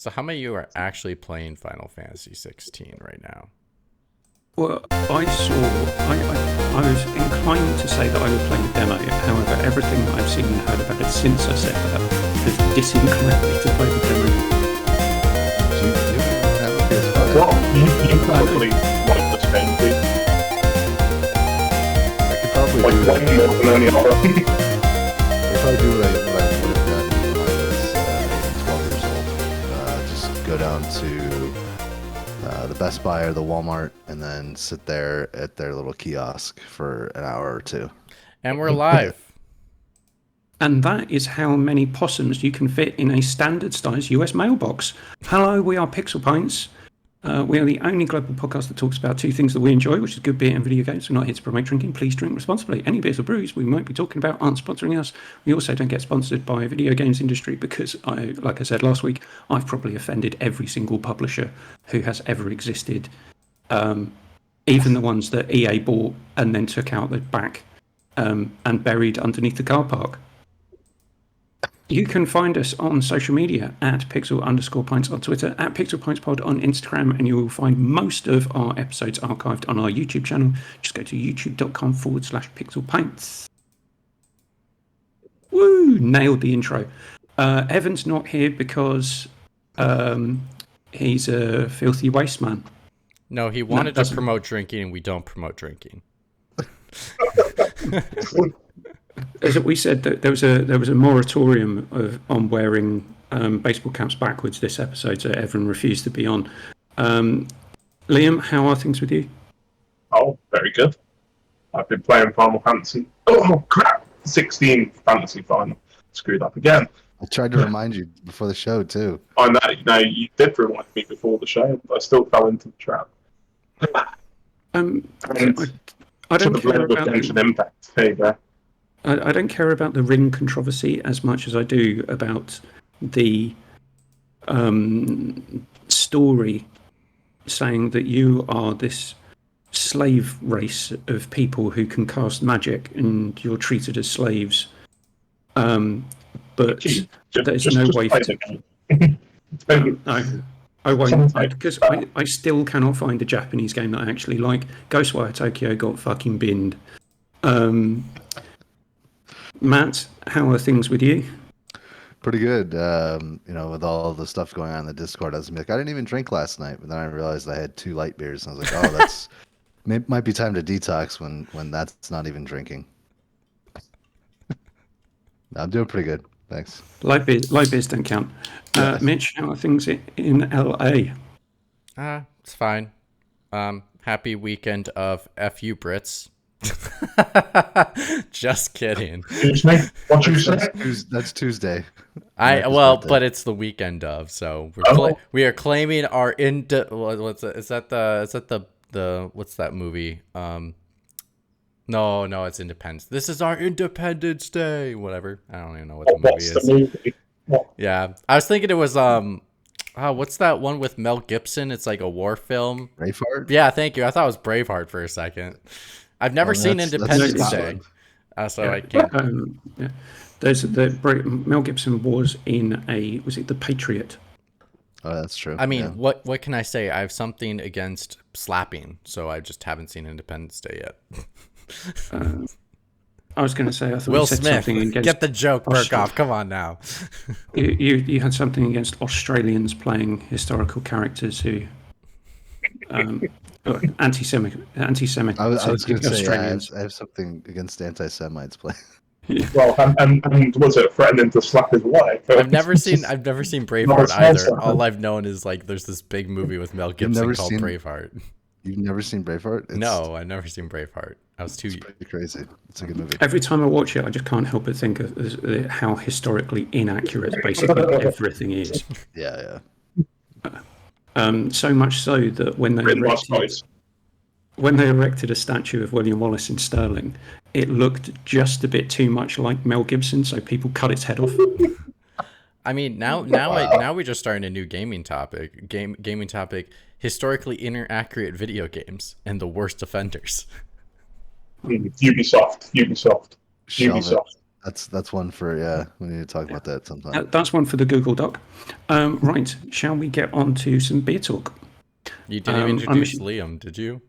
So how many of you are actually playing Final Fantasy 16 right now? Well, I was inclined to say that I would play the demo. However, everything that I've seen and heard about it since I said that has disinclined me to play the demo. Well, you probably like the Spain thing. I could probably Like do one it. more than any other. I could probably do what I would have done when I was 12 years old. Just go down to the Best Buy or the Walmart and then sit there at their little kiosk for an hour or two. And we're live. And that is how many possums you can fit in a standard-sized US mailbox. Hello, we are Pixel Pints. We are the only global podcast that talks about two things that we enjoy, which is good beer and video games. We're not here to promote drinking. Please drink responsibly. Any beers or brews we might be talking about aren't sponsoring us. We also don't get sponsored by video games industry because, like I said last week, I've probably offended every single publisher who has ever existed, even the ones that EA bought and then took out the back and buried underneath the car park. You can find us on social media at pixel_pints on Twitter, at pixelpintspod on Instagram, and you will find most of our episodes archived on our YouTube channel. Just go to youtube.com/pixelpints. Woo! Nailed the intro. Evan's not here because he's a filthy waste man. No, he wanted to promote drinking, and we don't promote drinking. As we said, there was a moratorium on wearing baseball caps backwards this episode, so Evan refused to be on. Liam, how are things with you? Oh, very good. I've been playing Final Fantasy. Oh, crap! 16 Fantasy Final. Screwed up again. I tried to remind you before the show, too. I know, you did remind me before the show, but I still fell into the trap. I don't care about Genshin Impact. There you go. I don't care about the ring controversy as much as I do about the story saying that you are this slave race of people who can cast magic and you're treated as slaves. But there's no way to... No, I won't, because I still cannot find a Japanese game that I actually like. Ghostwire Tokyo got fucking binned. Matt, how are things with you? Pretty good. With all the stuff going on in the Discord, I was like, I didn't even drink last night, but then I realized I had 2 light beers, and I was like, oh, that's might be time to detox when that's not even drinking. I'm doing pretty good. Thanks. Light beers don't count. Yes. Mitch, how are things in LA? It's fine. Happy weekend of FU Brits. Just kidding. Tuesday? What Tuesday? That's Tuesday. But it's the weekend of, so we are claiming our what's that movie? No, it's Independence. This is our Independence Day. Whatever. I don't even know what the movie is. The movie? What? Yeah, I was thinking it was what's that one with Mel Gibson? It's like a war film. Braveheart? Yeah, thank you. I thought it was Braveheart for a second. I've never seen Independence Day, so I can't. Yeah. There's Mel Gibson was in was it The Patriot? Oh, that's true. I mean, yeah. what can I say? I have something against slapping, so I just haven't seen Independence Day yet. I was going to say, I thought Will you said Smith, something against... get the joke, Burkoff. Come on now. You had something against Australians playing historical characters who... anti-Semitic. I was going to say, Australians. I have something against anti-Semites playing. Yeah. Well, and was it threatening to slap his wife? I've never seen Braveheart either. All I've known is like there's this big movie with Mel Gibson called Braveheart. You've never seen Braveheart? No, I've never seen Braveheart. I was too... It's pretty crazy. It's a good movie. Every time I watch it, I just can't help but think of how historically inaccurate basically everything is. Yeah. So much so that when they erected a statue of William Wallace in Stirling, it looked just a bit too much like Mel Gibson, so people cut its head off. I mean, now we're just starting a new gaming topic. Gaming topic: historically inaccurate video games and the worst offenders. Ubisoft. That's one for we need to talk about that sometime. That's one for the Google Doc. Right, shall we get on to some beer talk? You didn't even introduce Liam, did you?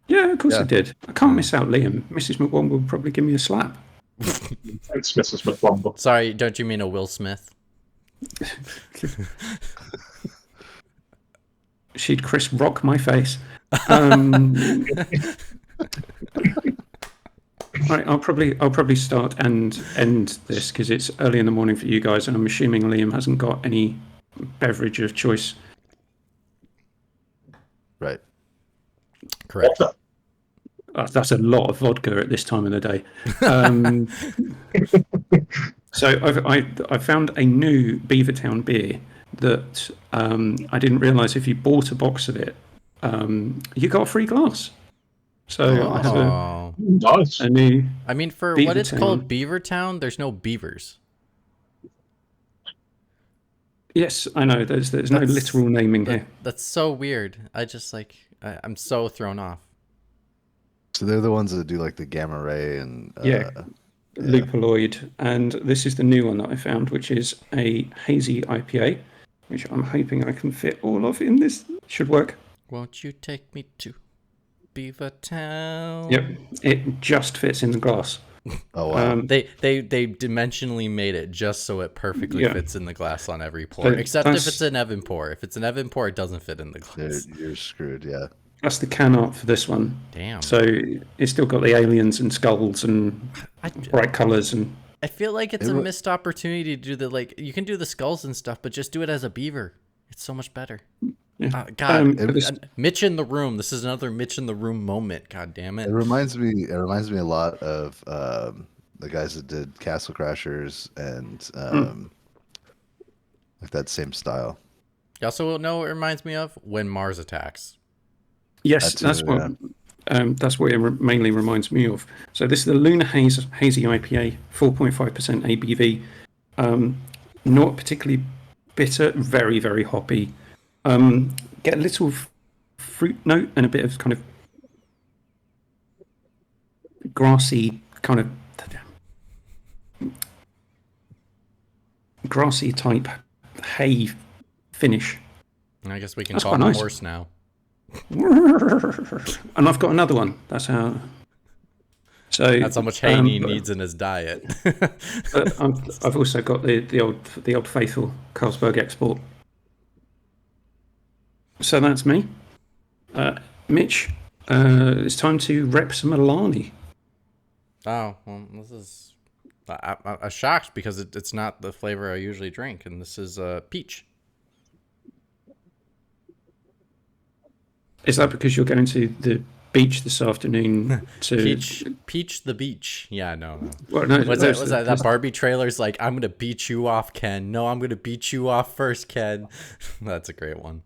Yeah, of course I Yeah. did. I can't miss out Liam. Mrs. McWomble will probably give me a slap. Thanks, Mrs. McWomble. Sorry, don't you mean a Will Smith? She'd Chris Rock my face. Right, I'll probably start and end this because it's early in the morning for you guys, and I'm assuming Liam hasn't got any beverage of choice. Right. Correct. That's a lot of vodka at this time of the day. So I found a new Beavertown beer that I didn't realise if you bought a box of it, you got a free glass. So I have Oh. Nice. a new. I mean, for Beavertown. what it's called Beavertown, there's no beavers. Yes, I know. There's no literal naming here. That's so weird. I'm so thrown off. So they're the ones that do like the gamma ray and Yeah. Lupoloid, and this is the new one that I found, which is a hazy IPA, which I'm hoping I can fit all of in this. Should work. Won't you take me to Beavertown? Yep, it just fits in the glass. Oh wow. They dimensionally made it just so it perfectly Yeah. fits in the glass on every pour, So except if that's- it's an Evan pour. If it's an Evan pour, it doesn't fit in the glass. You're screwed. Yeah. That's the can art for this one. Damn. So it's still got the aliens and skulls and bright colours and. I feel like it's a missed opportunity to do you can do the skulls and stuff, but just do it as a beaver. It's so much better. Yeah. God, This- Mitch in the room. This is another Mitch in the room moment. God damn it. It reminds me a lot of the guys that did Castle Crashers and like that same style. You also know what it reminds me of? When Mars Attacks. Yes, That too, that's what it mainly reminds me of. So this is the Lunar Hazy IPA, 4.5% ABV. Not particularly bitter, very, very hoppy. Get a little fruit note and a bit of kind of grassy type hay finish. I guess we can That's call quite him a nice. horse now. And I've got another one. That's how That's how much hay he but- needs in his diet. But I've also got the old faithful Carlsberg Export. So that's me. Mitch, it's time to rep some Alani. Oh, well, this is... I'm shocked because it's not the flavor I usually drink, and this is peach. Is that because you're going to the beach this afternoon to... Peach the beach. Yeah, no. Well, no, Was that Barbie trailer's like, I'm going to beat you off, Ken. No, I'm going to beat you off first, Ken. That's a great one.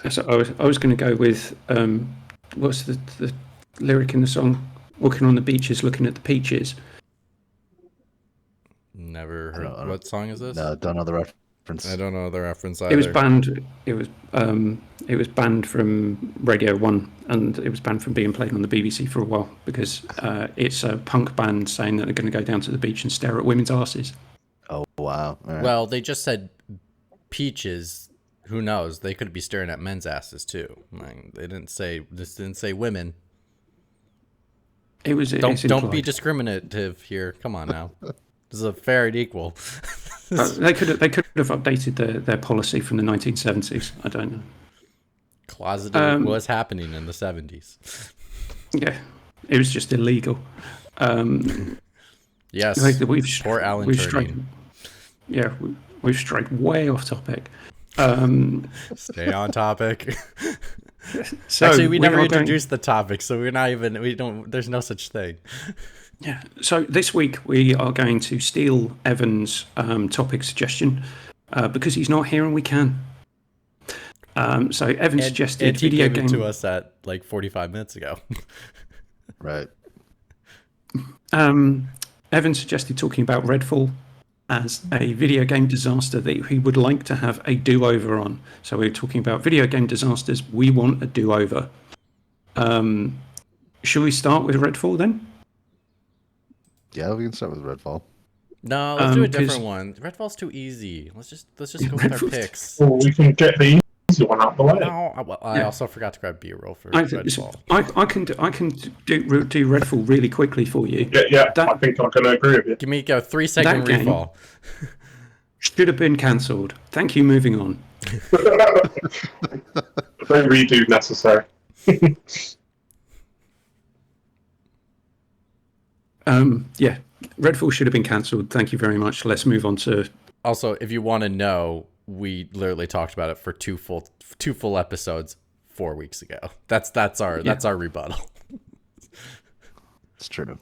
So I was going to go with, what's the lyric in the song? Walking on the beaches, looking at the peaches. Never heard. What song is this? No, don't know the reference. I don't know the reference either. It was banned. It was banned from Radio 1, and it was banned from being played on the BBC for a while because it's a punk band saying that they're going to go down to the beach and stare at women's asses. Oh wow. All right. Well, they just said peaches. Who knows? They could be staring at men's asses too. Like, this didn't say women. It was. Don't be discriminative here. Come on now. This is a fair and equal. They could have updated their policy from the 1970s. I don't know. Closeted was happening in the 70s. Yeah, it was just illegal. Yes. Like Poor Alan we've Turing. strayed, yeah, we've strayed way off topic. Stay on topic. So Actually, we never are going- introduced the topic, so there's no such thing. Yeah. So this week we are going to steal Evan's topic suggestion because he's not here and we can. So Evan suggested and he video gave game it to us at like 45 minutes ago. Right. Evan suggested talking about Redfall as a video game disaster that he would like to have a do-over on. So we're talking about video game disasters. We want a do-over. Should we start with Redfall then? Yeah, we can start with Redfall. No, let's do a 'cause- different one. Redfall's too easy. Let's just go with our Redfall's- picks. Well, we can get the easy one out the way. No, I Yeah. also forgot to grab B-roll for I Redfall. can do Redfall really quickly for you. Yeah, That- I think I'm going to agree with you. Give me a 3-second That game- refall. Should have been cancelled. Thank you. Moving on. No redo necessary. Yeah, Redfall should have been cancelled. Thank you very much. Let's move on to. Also, if you want to know, we literally talked about it for two full episodes 4 weeks ago. That's our rebuttal. It's true.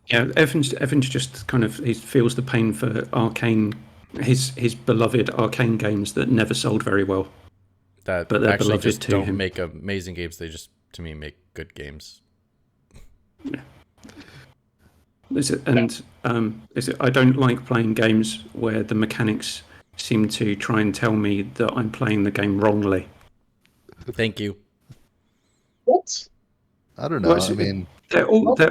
Yeah, Evans just kind of he feels the pain for Arcane, his beloved Arcane games that never sold very well. That But they're actually beloved just to don't him. make amazing games. They just, to me, make good games. I don't like playing games where the mechanics seem to try and tell me that I'm playing the game wrongly. Thank you. What? I don't know. Well, I mean, They're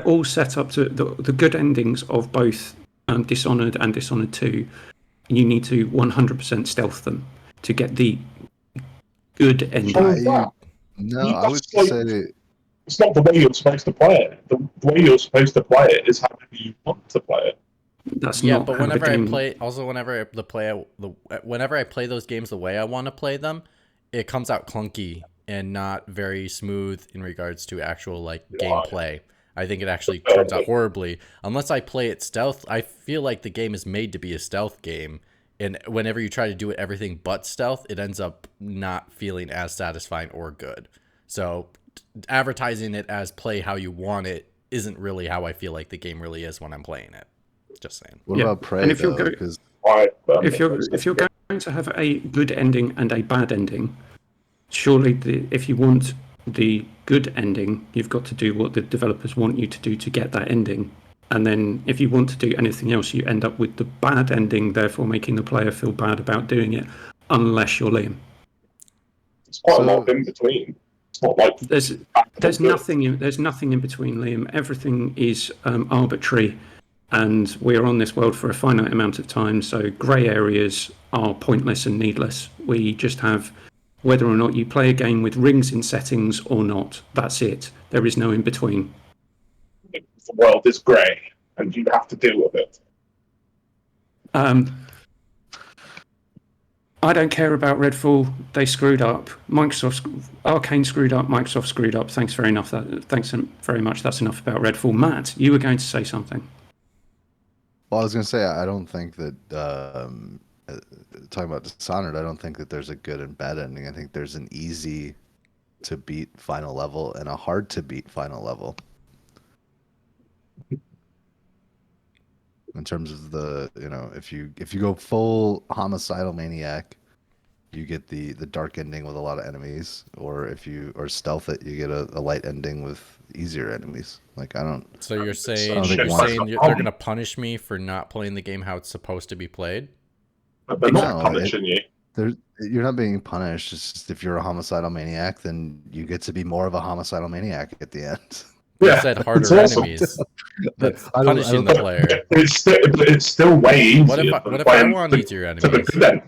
all set up to the good endings of both Dishonored and Dishonored 2. You need to 100% stealth them to get the good ending. I would say It's not the way you're supposed to play it. The way you're supposed to play it is however you want to play it. That's Yeah, not but how the whenever game... whenever I play those games the way I want to play them, it comes out clunky and not very smooth in regards to actual gameplay. I think it actually turns out horribly. Unless I play it stealth, I feel like the game is made to be a stealth game. And whenever you try to do it everything but stealth, it ends up not feeling as satisfying or good. So advertising it as play how you want it isn't really how I feel like the game really is when I'm playing it. Just saying. what about Prey And if you're though? go- 'Cause if you're going to have a good ending and a bad ending, surely if you want the good ending, you've got to do what the developers want you to do to get that ending. And then if you want to do anything else, you end up with the bad ending, therefore making the player feel bad about doing it, unless you're Liam. It's quite a So- lot in between. It's not like There's nothing in between, Liam. Everything is arbitrary, and we are on this world for a finite amount of time. So grey areas are pointless and needless. We just have whether or not you play a game with rings in settings or not. That's it. There is no in between. the world is grey and you have to deal with it. I don't care about Redfall. They screwed up. Arcane screwed up. Microsoft screwed up. Thanks very much. That's enough about Redfall. Matt, you were going to say something. Well, I was going to say, I don't think that, talking about Dishonored, I don't think that there's a good and bad ending. I think there's an easy to beat final level and a hard to beat final level. In terms of if you go full homicidal maniac, you get the dark ending with a lot of enemies, or if you stealth it, you get a light ending with easier enemies. So you're saying I don't think they're gonna punish me for not playing the game how it's supposed to be played? But they're not punishing you. You're not being punished. It's just if you're a homicidal maniac, then you get to be more of a homicidal maniac at the end. You said harder it's awesome. enemies. That's I don't- punishing the player. It's still way easier. What if I want easier to the enemies? good end.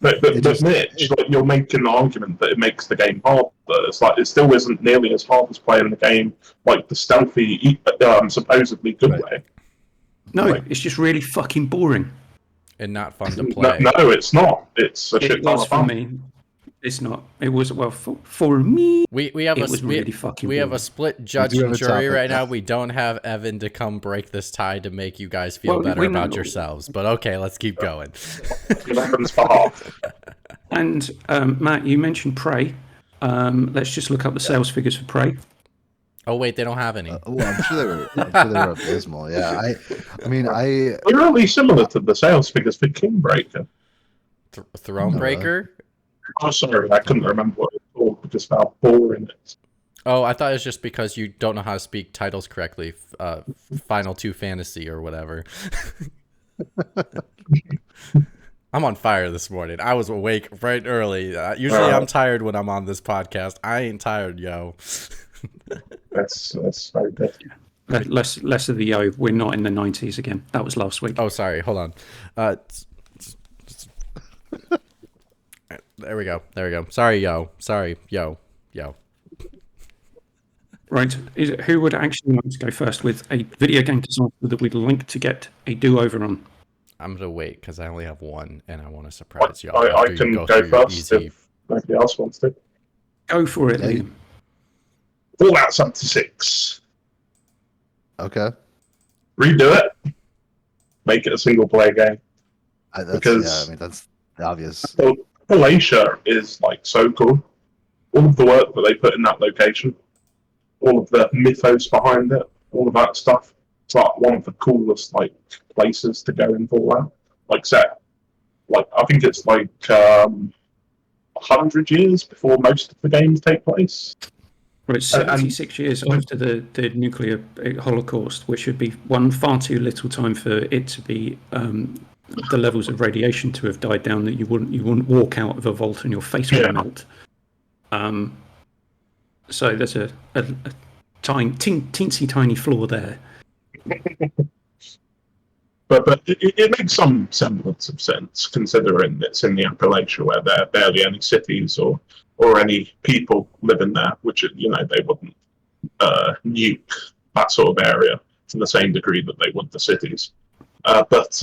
But It just- Mitch, you're making an argument that it makes the game harder. It's like it still isn't nearly as hard as playing the game like the stealthy, supposedly good Right. way. No, Right. it's just really fucking boring. And not fun to No, play. no, it's not. It's a It shit ton was of for fun. me. It's not. It was for me. We have It a was really fucking we have a boring. split judge do have and a jury topic. right now. We don't have Evan to come break this tie to make you guys feel Well, better we about know- yourselves. But okay, let's keep going. Eleven's behalf. And Matt, you mentioned Prey. Let's just look up the sales figures for Prey. Oh wait, they don't have any. I'm sure they were abysmal. Yeah, I mean, They're really similar to the sales figures for Kingbreaker. Thronebreaker? Oh, sorry, I couldn't remember what it was called because how boring it is. Oh, I thought it was just because you don't know how to speak titles correctly. Final 2 Fantasy or whatever. I'm on fire this morning. I was awake right early. Usually I'm tired when I'm on this podcast. I ain't tired, yo. That's very good. Less of the yo. We're not in the 90s again. That was last week. Oh, sorry. Hold on. There we go. Sorry, yo. Right. Who would actually like to go first with a video game design that we'd like to get a do-over on? I'm going to wait because I only have one and I want to surprise y'all. I can go first if nobody else wants to. Go for it, Liam. Fallout 76. Okay. Redo it. Make it a single-player game. That's obvious. Appalachia is like so cool. All of the work that they put in that location, all of the mythos behind it, all of that stuff. It's like one of the coolest like places to go in Fallout. Like set, like I think it's like 100 years before most of the games take place. Well, it's 76 years after the nuclear holocaust, which would be one far too little time for it to be the levels of radiation to have died down that you wouldn't walk out of a vault and your face would melt. So there's a teensy tiny flaw there. But it makes some semblance of sense considering it's in the Appalachia where there are barely any cities or any people living there, which they wouldn't nuke that sort of area to the same degree that they would the cities. But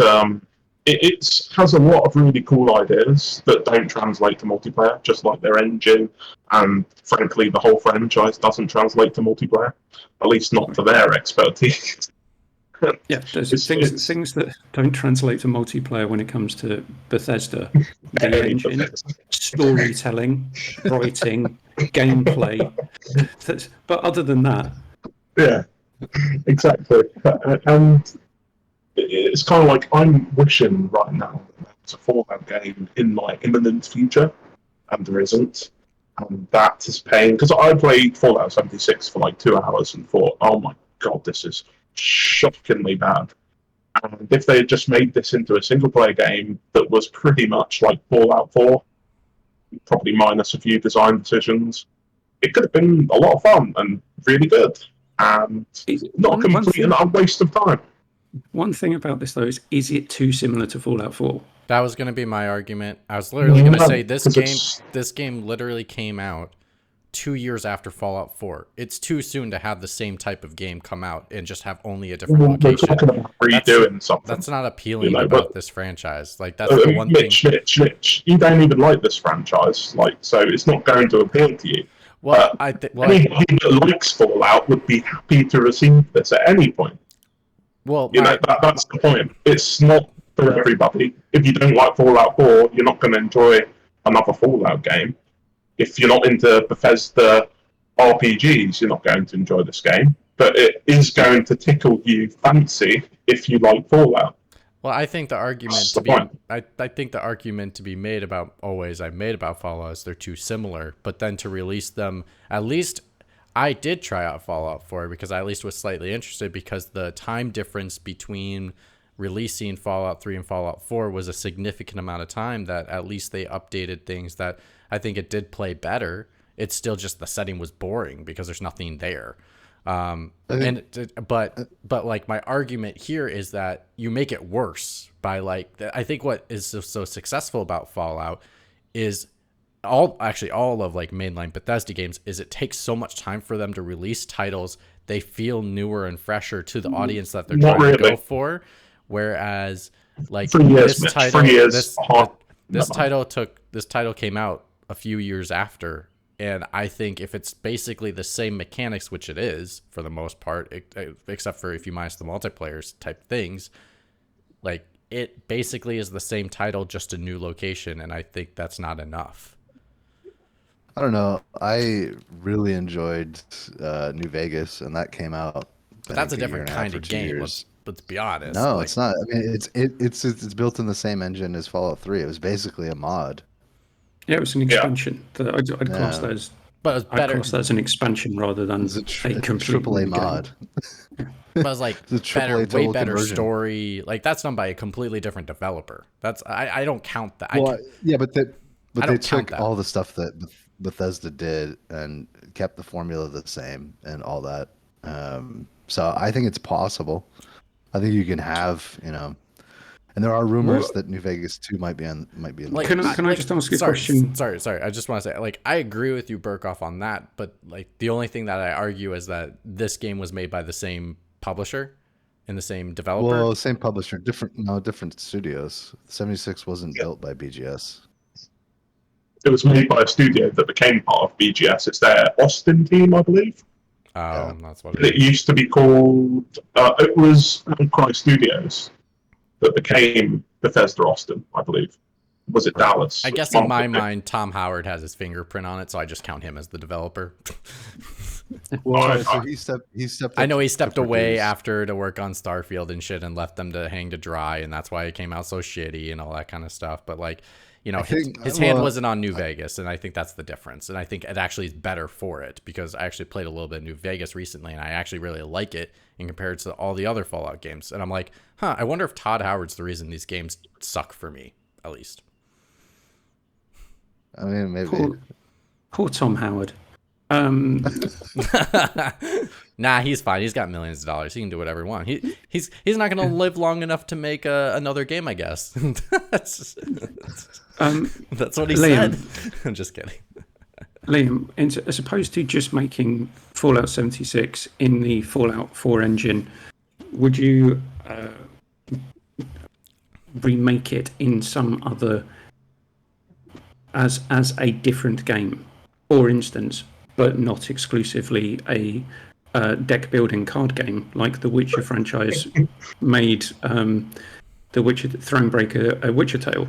it has a lot of really cool ideas that don't translate to multiplayer, just like their engine, and frankly, the whole franchise doesn't translate to multiplayer, at least not to their expertise. Yeah, there's things that don't translate to multiplayer when it comes to Bethesda. The engine, storytelling, writing, gameplay. But other than that... Yeah, exactly. And it's kind of like I'm wishing right now there's a Fallout game in my imminent future, and there isn't. And that is pain, because I played Fallout 76 for like 2 hours and thought, oh my god, this is shockingly bad. And if they had just made this into a single-player game that was pretty much like Fallout 4, probably minus a few design decisions, it could have been a lot of fun and really good, and not a complete and utter waste of time. One thing about this, though, is it too similar to Fallout 4? That was going to be my argument. I was literally going to say this game literally came out 2 years after Fallout 4. It's too soon to have the same type of game come out and just have only a different location. Redoing something. That's not appealing about this franchise. Like that's the one thing. Mitch, you don't even like this franchise, so it's not going to appeal to you. Well, anybody that likes Fallout would be happy to receive this at any point. Well, that's the point. It's not for everybody. If you don't like Fallout 4, you're not going to enjoy another Fallout game. If you're not into Bethesda RPGs, you're not going to enjoy this game. But it is going to tickle you fancy if you like Fallout. Well, I think the argument I think the argument to be made about Fallout is they're too similar. But then to release them, at least I did try out Fallout 4 because I at least was slightly interested, because the time difference between releasing Fallout 3 and Fallout 4 was a significant amount of time that at least they updated things that I think it did play better. It's still just the setting was boring because there's nothing there. But like my argument here is that you make it worse by I think what is so successful about Fallout is all of like mainline Bethesda games is it takes so much time for them to release titles. They feel newer and fresher to the audience that they're trying to go for. Whereas like this title came out a few years after, and I think if it's basically the same mechanics, which it is for the most part, except for if you minus the multiplayer type things, like it basically is the same title, just a new location, and I think that's not enough. I don't know. I really enjoyed New Vegas, and that came out. But that's a different kind of game. Let's be honest. No, it's not. I mean, it's built in the same engine as Fallout 3. It was basically a mod. Yeah, it was an expansion. I'd class that as. But it was better. I'd class that as an expansion rather than a AAA mod. But it was like better, way better conversion. Story. Like that's done by a completely different developer. That's I don't count that. Well, but they took all the stuff that Bethesda did and kept the formula the same and all that. So I think it's possible. I think you can have, and there are rumors that New Vegas 2 might be in the Like, Can works. I just ask a sorry, question? Sorry. I just want to say, like, I agree with you, Burkoff, on that. But like, the only thing that I argue is that this game was made by the same publisher and the same developer. Well, same publisher, different studios. 76 wasn't built by BGS. It was made by a studio that became part of BGS. It's their Austin team, I believe. Oh, that's what it It is. used to be called. It was Outcry Studios that became Bethesda Austin, I believe. Was it Dallas? I guess in my mind, Tom Howard has his fingerprint on it, so I just count him as the developer. Well, So he stepped. I know he stepped to away produce. after to work on Starfield and shit and left them to hang to dry, and that's why it came out so shitty and all that kind of stuff. But like, his hand wasn't on New Vegas, and I think that's the difference. And I think it actually is better for it because I actually played a little bit of New Vegas recently, and I actually really like it in comparison to all the other Fallout games. And I'm like, I wonder if Todd Howard's the reason these games suck for me, at least. I mean, maybe. Poor Tom Howard. Nah, he's fine. He's got millions of dollars. He can do whatever he wants. He's not gonna live long enough to make another game, I guess. that's what he Liam. said. I'm just kidding. Liam, as opposed to just making Fallout 76 in the Fallout 4 engine, would you remake it in some other as a different game, for instance, but not exclusively a deck building card game like the Witcher franchise made the Witcher Thronebreaker a Witcher Tale?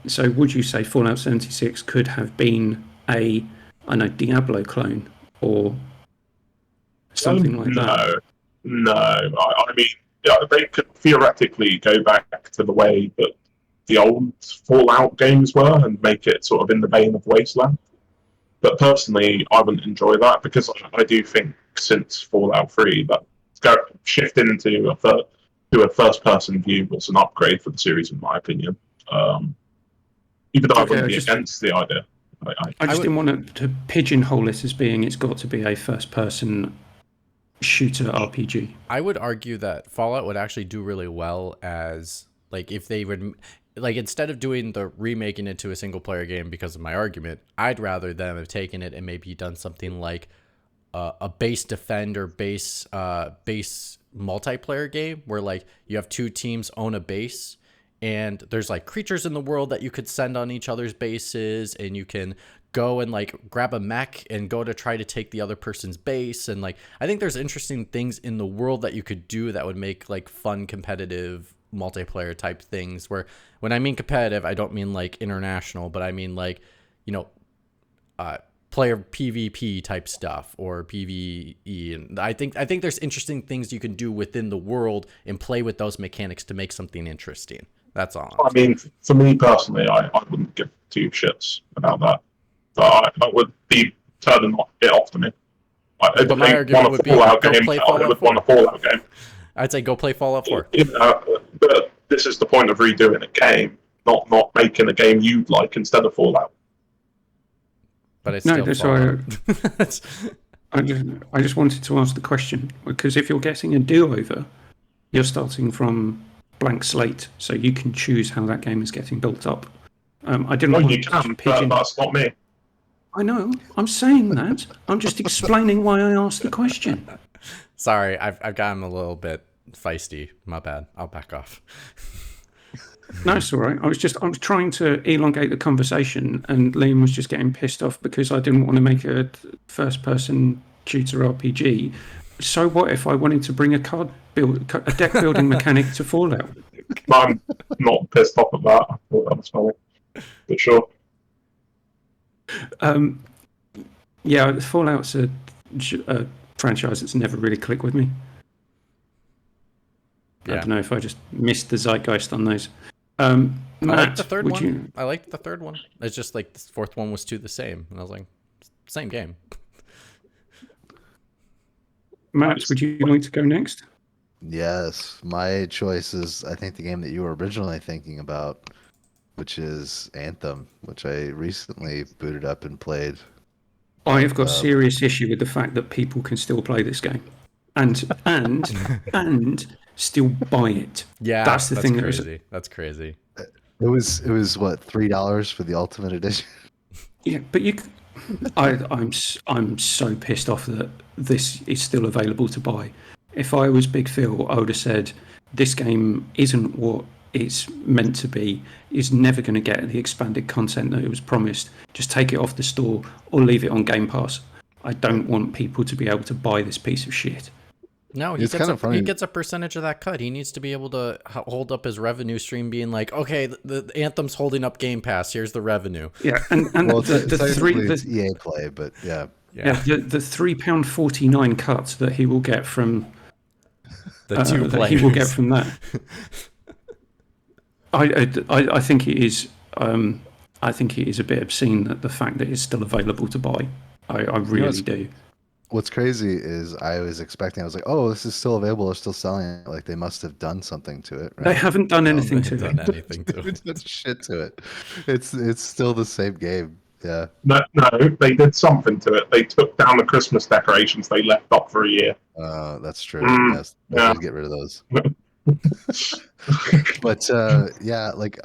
So would you say Fallout 76 could have been a Diablo clone or something like that? No. I mean, they could theoretically go back to the way that the old Fallout games were and make it sort of in the vein of Wasteland. But personally, I wouldn't enjoy that because I do think since Fallout 3 that shifting into a first-person view was an upgrade for the series, in my opinion. Even though I wouldn't be against the idea. I just didn't want to pigeonhole it as being it's got to be a first-person shooter RPG. I would argue that Fallout would actually do really well as, like, if they would, like, instead of doing the remaking it to a single player game because of my argument, I'd rather them have taken it and maybe done something like a base defend or base multiplayer game where, like, you have two teams own a base and there's like creatures in the world that you could send on each other's bases, and you can go and like grab a mech and go to try to take the other person's base. And like, I think there's interesting things in the world that you could do that would make like fun competitive multiplayer type things, where when I mean competitive, I don't mean like international, but I mean like, player PvP type stuff or PvE. And I think there's interesting things you can do within the world and play with those mechanics to make something interesting. That's all. I mean, for me personally, I wouldn't give two shits about that. But I would be turning it off to me. But my argument would be, go play Fallout 4. Want a Fallout game. I'd say go play Fallout 4. But this is the point of redoing a game, not making a game you'd like instead of Fallout. But it's still Fallout. I just wanted to ask the question, because if you're getting a do-over, you're starting from blank slate, so you can choose how that game is getting built up. I didn't want you can, but that's not me. I know. I'm saying that. I'm just explaining why I asked the question. Sorry, I've gotten a little bit feisty. My bad. I'll back off. No, it's all right. I was trying to elongate the conversation, and Liam was just getting pissed off because I didn't want to make a first-person shooter RPG. So what if I wanted to bring a deck building mechanic to Fallout? I'm not pissed off at that. I thought that was funny. But sure. Yeah, Fallout's a franchise that's never really clicked with me. Yeah. I don't know if I just missed the zeitgeist on those. Matt, I liked the third one. I liked the third one. It's just like the fourth one was too the same, and I was like, same game. Matt, would you like to go next? Yes, my choice is, I think, the game that you were originally thinking about, which is Anthem, which I recently booted up and played. I have got serious issue with the fact that people can still play this game, and still buy it. Yeah, that's the thing. Crazy. That's crazy. It was what, $3 for the Ultimate Edition? Yeah, but I'm so pissed off that this is still available to buy. If I was Big Phil, I would have said this game isn't what it's meant to be, is never going to get the expanded content that it was promised. Just take it off the store or leave it on Game Pass. I don't want people to be able to buy this piece of shit. No, he gets a percentage of that cut. He needs to be able to hold up his revenue stream, being like, okay, the Anthem's holding up Game Pass. Here's the revenue. Yeah, and well, it's EA Play, but yeah, the £3.49 cut that he will get from the two players. That he will get from that. I think it is. I think it is a bit obscene that the fact that it's still available to buy. I really do. What's crazy is I was like, oh, this is still available. They're still selling it. Like they must have done something to it. Right? They haven't done anything to it. Done shit to it. It's still the same game. Yeah. No, they did something to it. They took down the Christmas decorations they left up for a year. That's true. Yes, yeah. Get rid of those. But yeah, like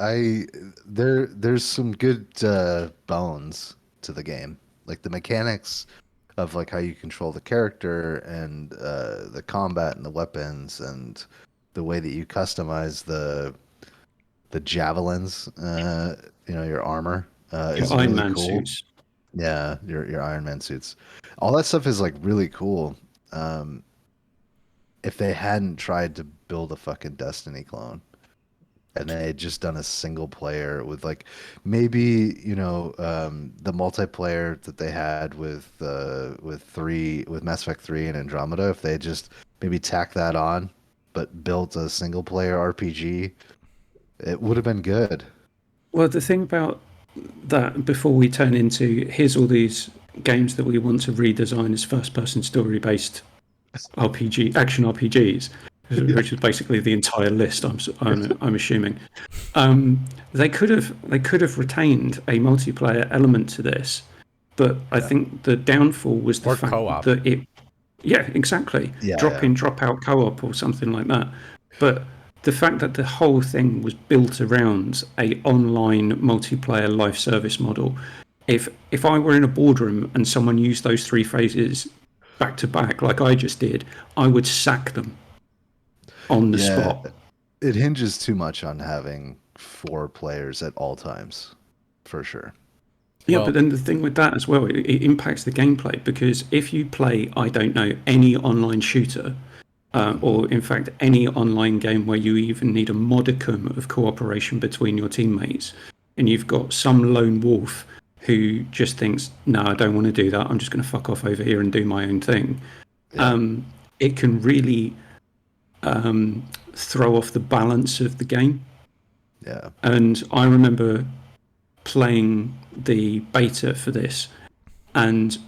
there's some good bones to the game. Like the mechanics of like how you control the character and the combat and the weapons and the way that you customize the javelins, your armor. Is Iron really Man cool. suits. Yeah, your Iron Man suits. All that stuff is like really cool. If they hadn't tried to build a fucking Destiny clone and they had just done a single player with like maybe the multiplayer that they had with Mass Effect 3 and Andromeda, if they had just maybe tacked that on but built a single player RPG, it would have been good. Well, the thing about that, before we turn into here's all these games that we want to redesign as first person story based action RPGs, which is basically the entire list. I'm assuming they could have retained a multiplayer element to this, but I think the downfall was the fact co-op. That it, exactly, drop in, drop out co-op or something like that. But the fact that the whole thing was built around a online multiplayer live service model, if I were in a boardroom and someone used those three phrases back to back like I just did, I would sack them on the spot. It hinges too much on having 4 players at all times, for sure. Yeah, but then the thing with that as well, it impacts the gameplay, because if you play, I don't know, any online shooter, or in fact any online game where you even need a modicum of cooperation between your teammates, and you've got some lone wolf who just thinks, no, I don't want to do that, I'm just going to fuck off over here and do my own thing, it can really throw off the balance of the game. Yeah. And I remember playing the beta for this, and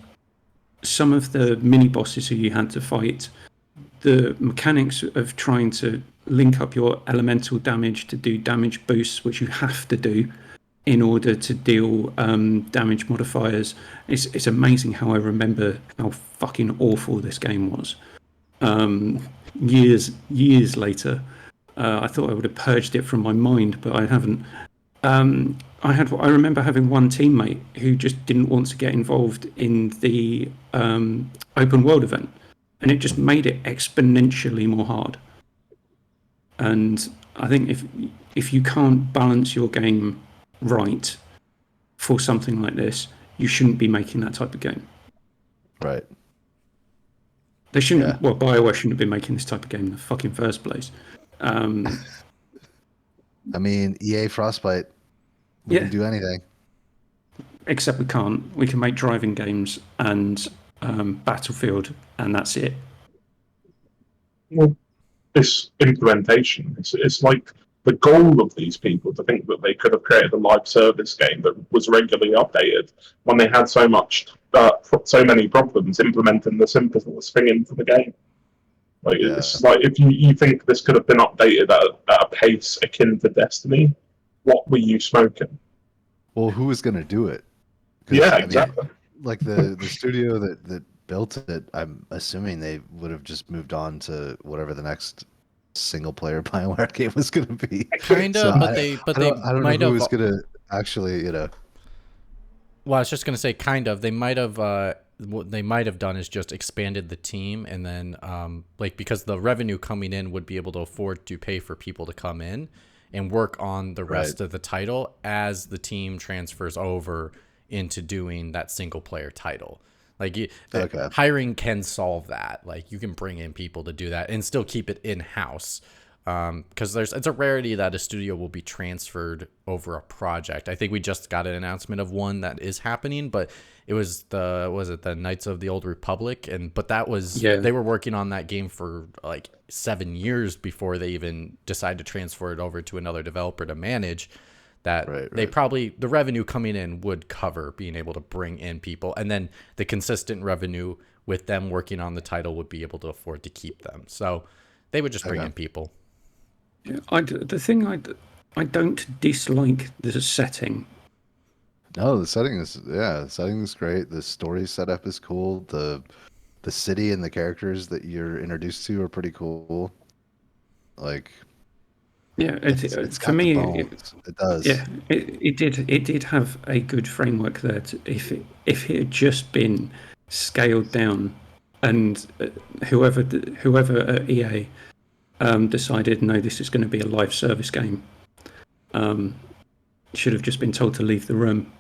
some of the mini bosses who you had to fight, the mechanics of trying to link up your elemental damage to do damage boosts, which you have to do in order to deal damage modifiers. It's amazing how I remember how fucking awful this game was. Years later, I thought I would have purged it from my mind, but I haven't. I remember having one teammate who just didn't want to get involved in the open world event, and it just made it exponentially more hard. And I think if you can't balance your game right for something like this, you shouldn't be making that type of game. Right. They shouldn't. Yeah. Well, BioWare shouldn't have been making this type of game in the fucking first place. I mean, EA Frostbite. We can do anything. Except we can't. We can make driving games and Battlefield, and that's it. Well, this implementation, it's like the goal of these people to think that they could have created a live service game that was regularly updated when they had so many problems implementing the simplest thing into the game. Like it's like if you think this could have been updated at a pace akin to Destiny, what were you smoking? Well, who was going to do it? Yeah, exactly. like the studio that built it, I'm assuming they would have just moved on to whatever the next single player BioWare game was going to be. So Kinda, but they I don't know might who have. was going to actually, you know. Well, I was just gonna say kind of. They might have. What they might have done is just expanded the team, and then like because the revenue coming in would be able to afford to pay for people to come in and work on the rest of the title as the team transfers over into doing that single player title. Like Okay. hiring can solve that. Like you can bring in people to do that and still keep it in house. Because it's a rarity that a studio will be transferred over a project. I think we just got an announcement of one that is happening, but it was the Knights of the Old Republic, but that was they were working on that game for like 7 years before they even decided to transfer it over to another developer to manage. That they probably the revenue coming in would cover being able to bring in people, and then the consistent revenue with them working on the title would be able to afford to keep them. So they would just bring in people. Yeah, the thing I don't dislike the setting. No, the setting is great. The story setup is cool. The city and the characters that you're introduced to are pretty cool. Like, yeah, it's for got me, the bones. It does. Yeah, it did have a good framework there. If it had just been scaled down, and whoever at EA decided no, this is going to be a live service game, should have just been told to leave the room.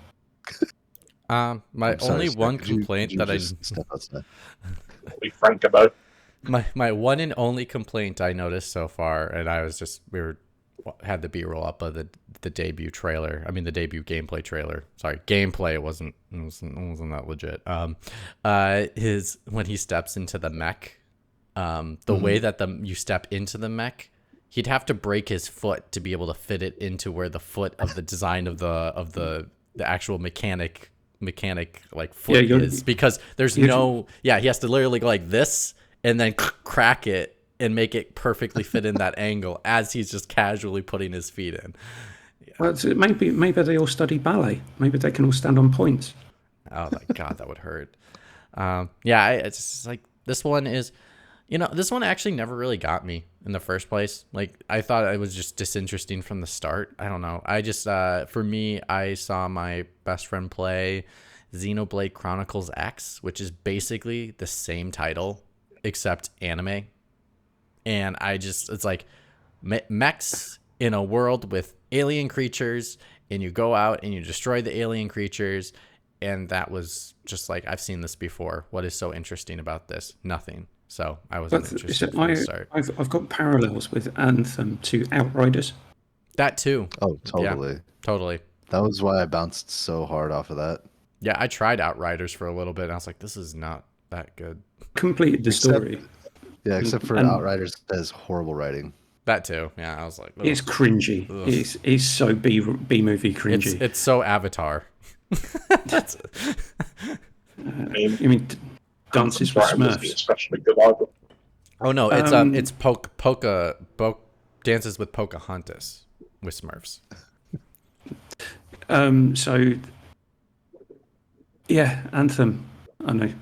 My only one complaint that step outside. Be frank about. My one and only complaint I noticed so far, and I was just had the B-roll up of the debut trailer. I mean the debut gameplay trailer. Sorry, gameplay wasn't that legit. His when he steps into the mech, the way that you step into the mech, he'd have to break his foot to be able to fit it into where the foot of the design of the actual mechanic like foot is, because there's he has to literally go like this and then crack it and make it perfectly fit in that angle as he's just casually putting his feet in. Yeah. Well, maybe they all study ballet. Maybe they can all stand on points. Oh my god, that would hurt. It's just like this one is, this one actually never really got me in the first place. Like I thought it was just disinteresting from the start. I don't know. I just for me, I saw my best friend play Xenoblade Chronicles X, which is basically the same title except anime. And it's like mechs in a world with alien creatures, and you go out and you destroy the alien creatures. And that was just like, I've seen this before. What is so interesting about this? Nothing. So I wasn't interested from the start. I've got parallels with Anthem to Outriders. That too. Oh, totally. Yeah, totally. That was why I bounced so hard off of that. Yeah, I tried Outriders for a little bit, and I was like, this is not that good. Completed the story. Yeah, except for Outriders has horrible writing. That too. Yeah, I was like, ugh. It's cringy. It's so B movie cringy. It's so Avatar. That's. I mean, Dances with Smurfs. Especially good either. Oh no, it's Dances with Pocahontas with Smurfs. So yeah, Anthem. I know.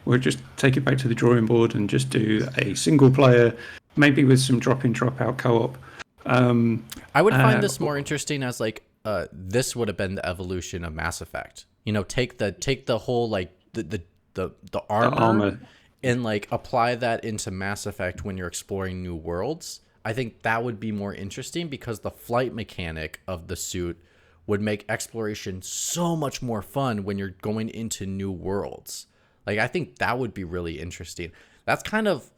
We'll just take it back to the drawing board and just do a single player, maybe with some drop in, drop out co-op. I would find this more interesting as like this would have been the evolution of Mass Effect. Take the whole like the armor and like apply that into Mass Effect when you're exploring new worlds. I think that would be more interesting because the flight mechanic of the suit would make exploration so much more fun when you're going into new worlds. Like, I think that would be really interesting. That's kind of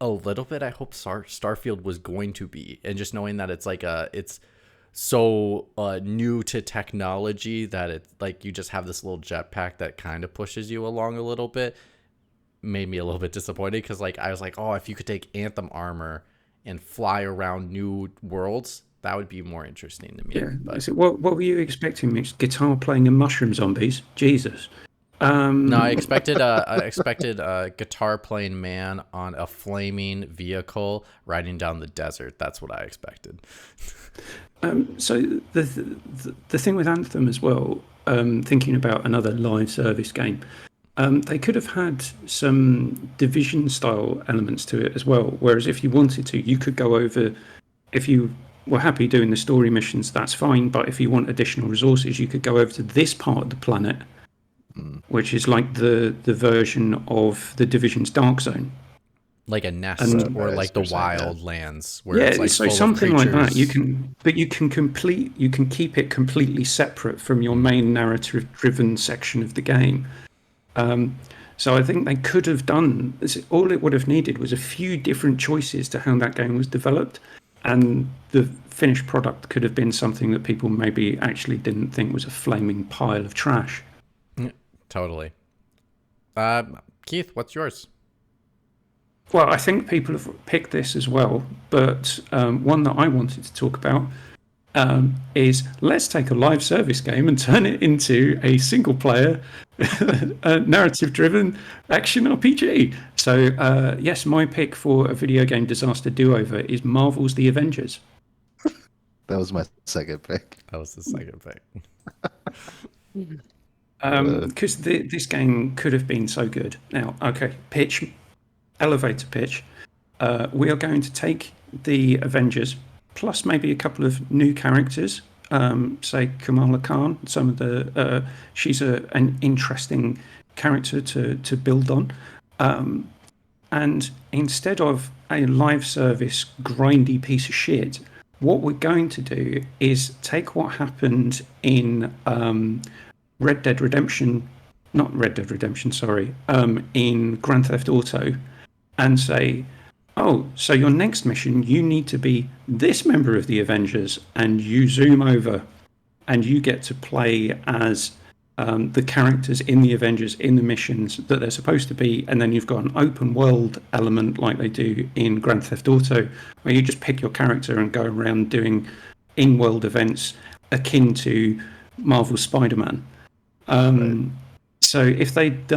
a little bit I hope Starfield was going to be. And just knowing that it's like it's so new to technology that it's like you just have this little jetpack that kind of pushes you along a little bit made me a little bit disappointed, because like I was like, oh, if you could take Anthem armor and fly around new worlds, that would be more interesting to me. Yeah. But what were you expecting, Mitch? Guitar playing and mushroom zombies? Jesus. No, I expected a guitar playing man on a flaming vehicle riding down the desert. That's what I expected. So the thing with Anthem as well, thinking about another live service game, they could have had some Division style elements to it as well. Whereas if you wanted to, you could go over. If you were happy doing the story missions, that's fine. But if you want additional resources, you could go over to this part of the planet, which is like the version of the Division's Dark Zone. Like a nest, or like the wild lands, where Yeah, it's like so full something of like that. creatures. You can keep it completely separate from your main narrative-driven section of the game. So I think they could have done. All it would have needed was a few different choices to how that game was developed, and the finished product could have been something that people maybe actually didn't think was a flaming pile of trash. Totally. Keith, what's yours? Well, I think people have picked this as well, but one that I wanted to talk about is let's take a live service game and turn it into a single-player, narrative-driven action RPG. So, yes, my pick for a video game disaster do-over is Marvel's The Avengers. That was my second pick. That was the second pick. Because this game could have been so good. Now, okay, elevator pitch. We are going to take the Avengers, plus maybe a couple of new characters, say Kamala Khan. Some of the she's an interesting character to build on. And instead of a live service grindy piece of shit, what we're going to do is take what happened in in Grand Theft Auto, and say, oh, so your next mission, you need to be this member of the Avengers, and you zoom over and you get to play as the characters in the Avengers in the missions that they're supposed to be, and then you've got an open world element like they do in Grand Theft Auto, where you just pick your character and go around doing in-world events akin to Marvel's Spider-Man. So if they'd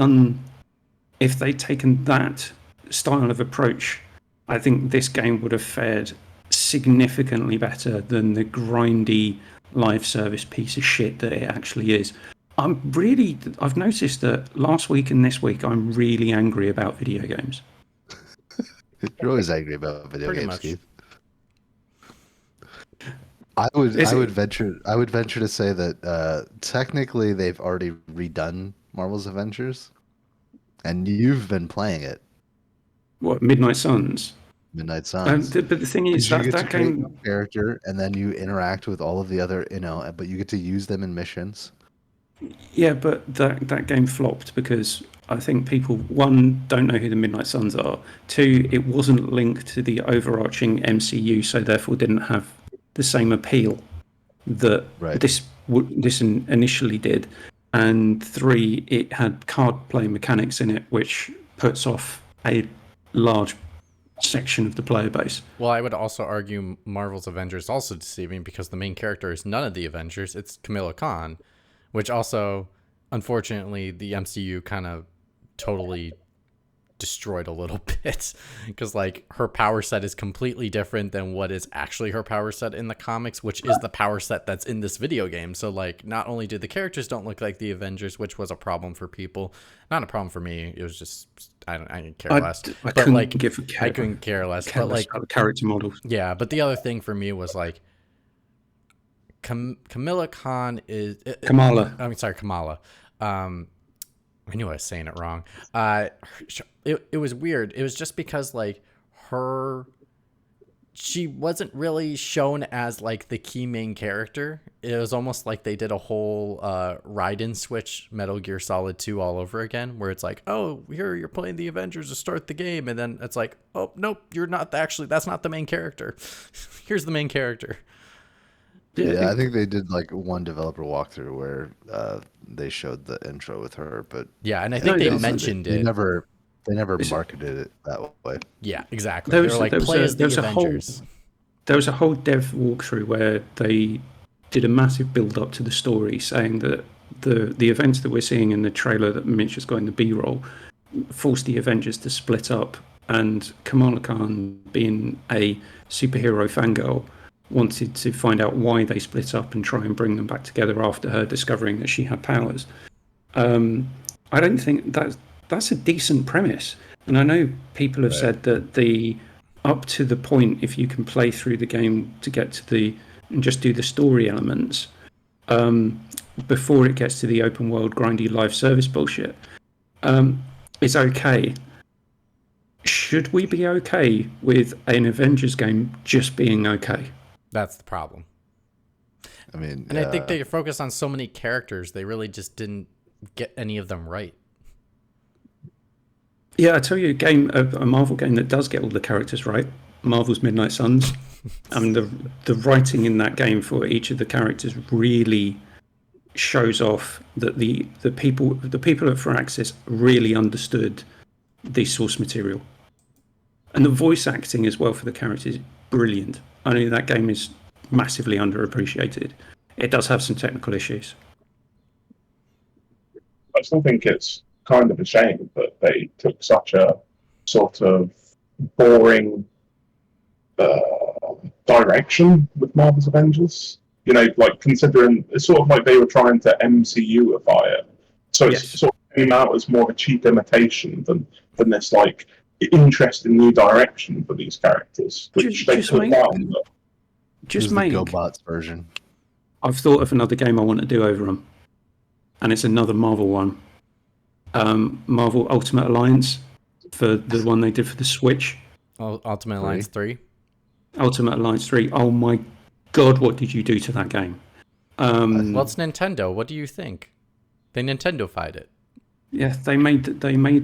taken that style of approach, I think this game would have fared significantly better than the grindy live service piece of shit that it actually is. I've noticed that last week and this week I'm really angry about video games. You're always angry about video Pretty games, much. Keith. I would venture to say that technically they've already redone Marvel's Avengers, and you've been playing it. What, Midnight Suns? Midnight Suns. But the thing is, you that get to create game. your character, and then you interact with all of the other, but you get to use them in missions. Yeah, but that game flopped because I think people, one, don't know who the Midnight Suns are. Two, it wasn't linked to the overarching MCU, so therefore didn't have the same appeal that this initially did. And three, it had card play mechanics in it, which puts off a large section of the player base. Well, I would also argue Marvel's Avengers is also deceiving because the main character is none of the Avengers. It's Kamala Khan, which also, unfortunately, the MCU kind of totally destroyed a little bit because like her power set is completely different than what is actually her power set in the comics, which is the power set that's in this video game. So like, not only did the characters don't look like the Avengers, which was a problem for people, not a problem for me. It was just I didn't care less. I but like, I couldn't care less. But like character models. Yeah, but the other thing for me was like Kamala Khan is Kamala. I mean, sorry, Kamala. I knew I was saying it wrong. It was weird. It was just because like she wasn't really shown as like the key main character. It was almost like they did a whole Raiden switch Metal Gear Solid 2 all over again, where it's like, oh, here you're playing the Avengers to start the game, and then it's like, oh nope, you're not actually. That's not the main character. Here's the main character. Yeah, I think they did like one developer walkthrough where they showed the intro with her, but yeah, and I think they mentioned it. They never marketed it that way. Yeah, exactly. They were like, play as the Avengers. There was a whole dev walkthrough where they did a massive build up to the story, saying that the events that we're seeing in the trailer that Mitch has got in the B-roll force the Avengers to split up, and Kamala Khan, being a superhero fangirl, wanted to find out why they split up and try and bring them back together after her discovering that she had powers. I don't think that's a decent premise. And I know people have said that up to the point, if you can play through the game to get to and just do the story elements, before it gets to the open world grindy live service bullshit, it's okay. Should we be okay with an Avengers game just being okay? That's the problem. I mean, and I think they focused on so many characters, they really just didn't get any of them right. Yeah, I tell you, a Marvel game that does get all the characters right, Marvel's Midnight Suns. I mean, the writing in that game for each of the characters really shows off that the people at Firaxis really understood the source material, and the voice acting as well for the characters is brilliant. I know that game is massively underappreciated. It does have some technical issues. I still think it's kind of a shame that they took such a sort of boring direction with Marvel's Avengers. You know, like considering it's sort of like they were trying to MCU-ify it. So it's sort of came out as more of a cheap imitation than this like interesting new direction for these characters, which they put down. Just make the GoBots version. I've thought of another game I want to do over them, and it's another Marvel one. Marvel Ultimate Alliance, for the one they did for the Switch. Ultimate Alliance 3? Ultimate Alliance 3. Oh my god, what did you do to that game? Well, it's Nintendo. What do you think? They Nintendo-fied it. Yeah, they made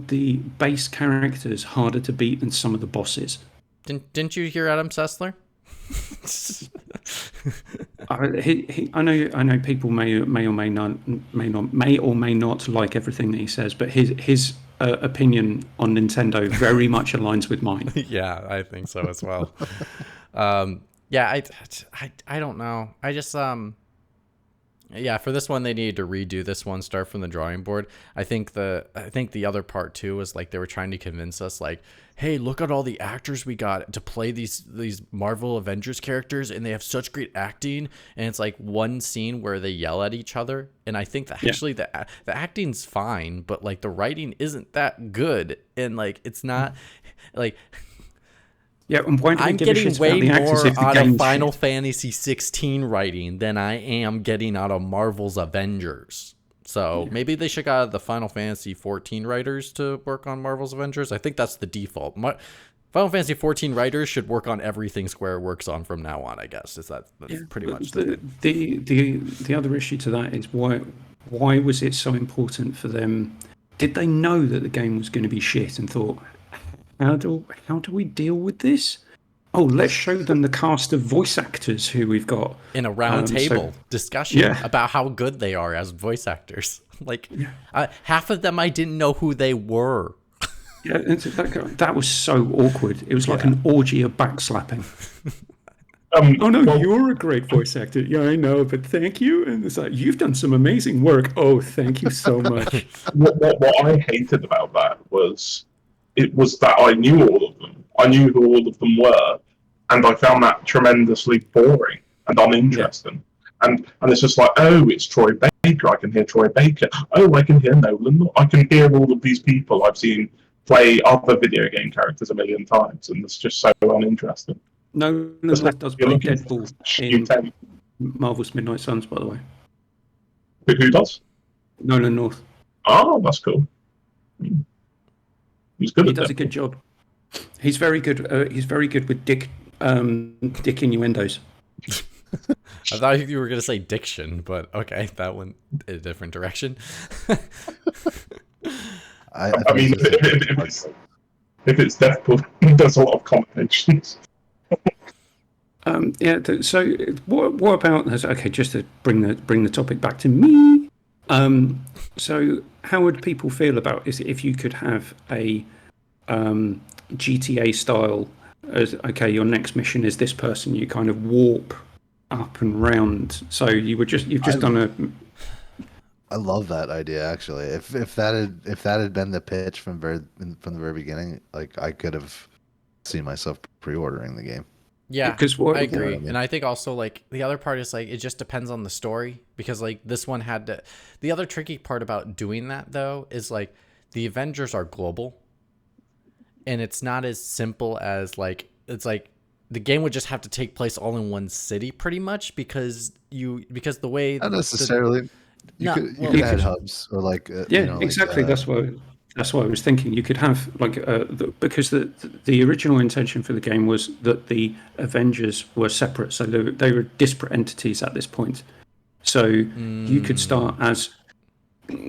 the base characters harder to beat than some of the bosses. Didn't you hear Adam Sessler? I know people may or may not like everything that he says, but his opinion on Nintendo very much aligns with mine. Yeah, I think so as well. Yeah, I don't know. I just yeah, for this one they needed to redo this one, start from the drawing board. I think the other part too was like they were trying to convince us like, hey, look at all the actors we got to play these Marvel Avengers characters, and they have such great acting. And it's like one scene where they yell at each other, and I think that actually the acting's fine, but like the writing isn't that good, and like it's not like. Yeah, and why do I'm give getting a way the more out of Final shit? Fantasy 16 writing than I am getting out of Marvel's Avengers. So maybe they should got the Final Fantasy 14 writers to work on Marvel's Avengers. I think that's the default. Final Fantasy 14 writers should work on everything Square works on from now on, I guess. That's pretty much the other issue to that is why was it so important for them? Did they know that the game was going to be shit and thought, how do we deal with this? Oh, let's show them the cast of voice actors who we've got in a round table discussion about how good they are as voice actors. Like half of them I didn't know who they were. Yeah, that was so awkward. It was like an orgy of backslapping. Oh no, you're a great voice actor. Yeah, I know, but thank you. And it's like, you've done some amazing work. Oh, thank you so much. What I hated about that was that I knew all of them. I knew who all of them were, and I found that tremendously boring and uninteresting. Yeah. And it's just like, oh, it's Troy Baker. I can hear Troy Baker. Oh, I can hear Nolan. I can hear all of these people I've seen play other video game characters a million times, and it's just so uninteresting. Nolan North does play Deadpool in Marvel's Midnight Suns, by the way. Who does? Nolan North. Oh, that's cool. He's good. He does a good job. He's very good. He's very good with dick innuendos. I thought you were going to say diction, but okay, that went in a different direction. I mean, if it's Deadpool, there's a lot of combinations. Yeah. So, what about? Okay, just to bring the topic back to me. So, how would people feel about if you could have a GTA style? As okay, your next mission is this person. You kind of warp up and round. So you've just done I love that idea actually. If that had been the pitch from the very beginning, like I could have seen myself pre-ordering the game. Yeah, Because I what You know what agree. I mean? And I think also like the other part is like it just depends on the story because like this one had to the other tricky part about doing that though is like the Avengers are global and it's not as simple as like it's like the game would just have to take place all in one city pretty much because the way Not the necessarily. You no could you well could You have had could, hubs or like yeah, exactly. That's what I was thinking. You could have like because the original intention for the game was that the Avengers were separate, so they were disparate entities at this point. So you could start as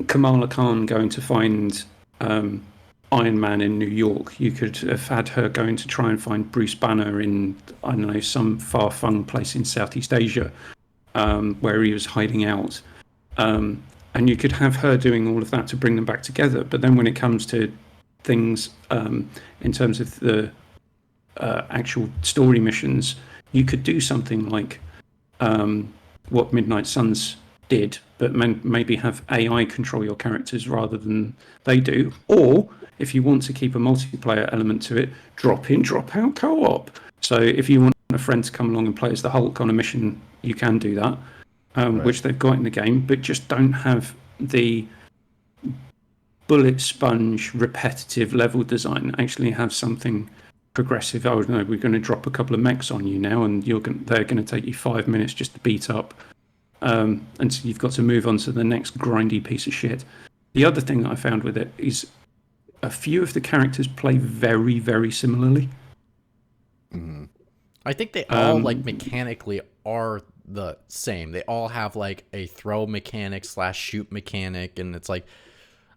Kamala Khan going to find Iron Man in New York. You could have had her going to try and find Bruce Banner in, I don't know, some far-flung place in Southeast Asia where he was hiding out. And you could have her doing all of that to bring them back together. But then when it comes to things in terms of the actual story missions, you could do something like what Midnight Suns did, but maybe have AI control your characters rather than they do. Or if you want to keep a multiplayer element to it, drop in, drop out co-op. So if you want a friend to come along and play as the Hulk on a mission, you can do that, which they've got in the game, but just don't have the bullet sponge repetitive level design. Actually have something progressive. Oh no, we're going to drop a couple of mechs on you now, and they're going to take you 5 minutes just to beat up, and so you've got to move on to the next grindy piece of shit. The other thing that I found with it is a few of the characters play very, very similarly. I think they all like mechanically are the same. They all have like a throw mechanic / shoot mechanic, and it's like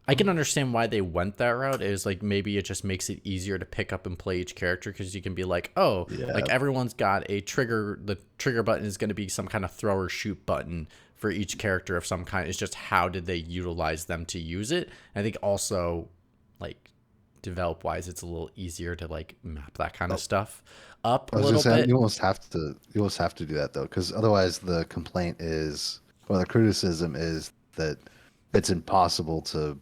I can understand why they went that route. Is like maybe it just makes it easier to pick up and play each character because you can be like, oh, like everyone's got a trigger. The trigger button is going to be some kind of throw or shoot button for each character of some kind. It's just how did they utilize them to use it. I think also like develop wise, it's a little easier to like map that kind of stuff up a little bit. You almost have to do that though, because otherwise the complaint is, or the criticism is that it's impossible to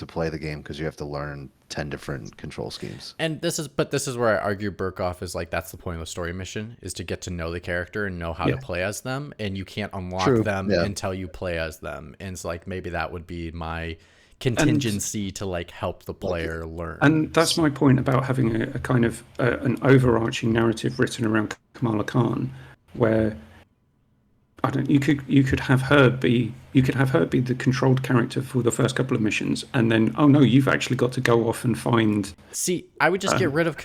play the game because you have to learn 10 different control schemes. And this is where I argue Burkoff is like that's the point of the story mission is to get to know the character and know how to play as them, and you can't unlock them until you play as them. And it's like maybe that would be my contingency to like help the player learn. And that's my point about having a kind of an overarching narrative written around Kamala Khan, where you could have her be the controlled character for the first couple of missions, and then oh no, you've actually got to go off and find. See, I would just get rid of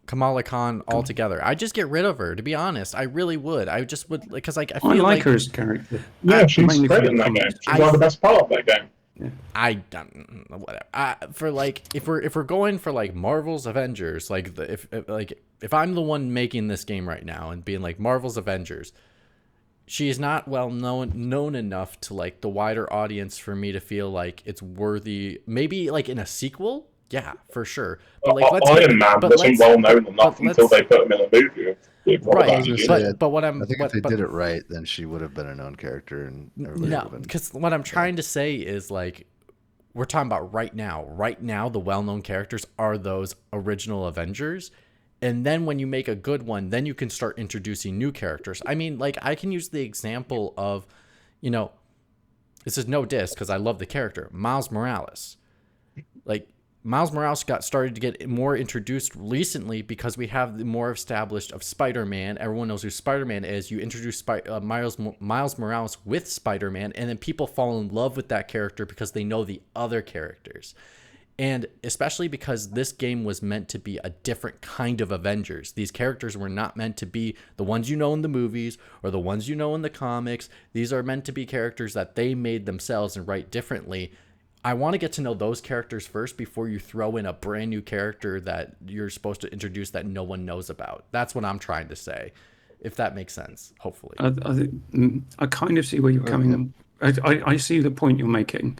Kamala Khan altogether. I'd just get rid of her, to be honest. I really would. I just would because like I feel like her as a character. Yeah, she's great in that game. She's one of the best part of that game. Yeah. I don't whatever. For like if we're going for like Marvel's Avengers, like if I'm the one making this game right now and being like Marvel's Avengers, she is not well known enough to like the wider audience for me to feel like it's worthy. Maybe like in a sequel, yeah, for sure. But like Iron Man wasn't well known enough until they put him in a movie. Right, but what I think if they did it right, then she would have been a known character, and no, because what I'm trying to say is like we're talking about right now. Right now, the well-known characters are those original Avengers, and then when you make a good one, then you can start introducing new characters. I mean, like I can use the example of, you know, this is no diss because I love the character Miles Morales, like. Miles Morales got started to get more introduced recently because we have the more established of Spider-Man. Everyone knows who Spider-Man is. You introduce Miles Morales with Spider-Man, and then people fall in love with that character because they know the other characters. And especially because this game was meant to be a different kind of Avengers. These characters were not meant to be the ones you know in the movies or the ones you know in the comics. These are meant to be characters that they made themselves and write differently. I want to get to know those characters first before you throw in a brand new character that you're supposed to introduce that no one knows about. That's what I'm trying to say, if that makes sense, hopefully. I kind of see where you're coming. I see the point you're making.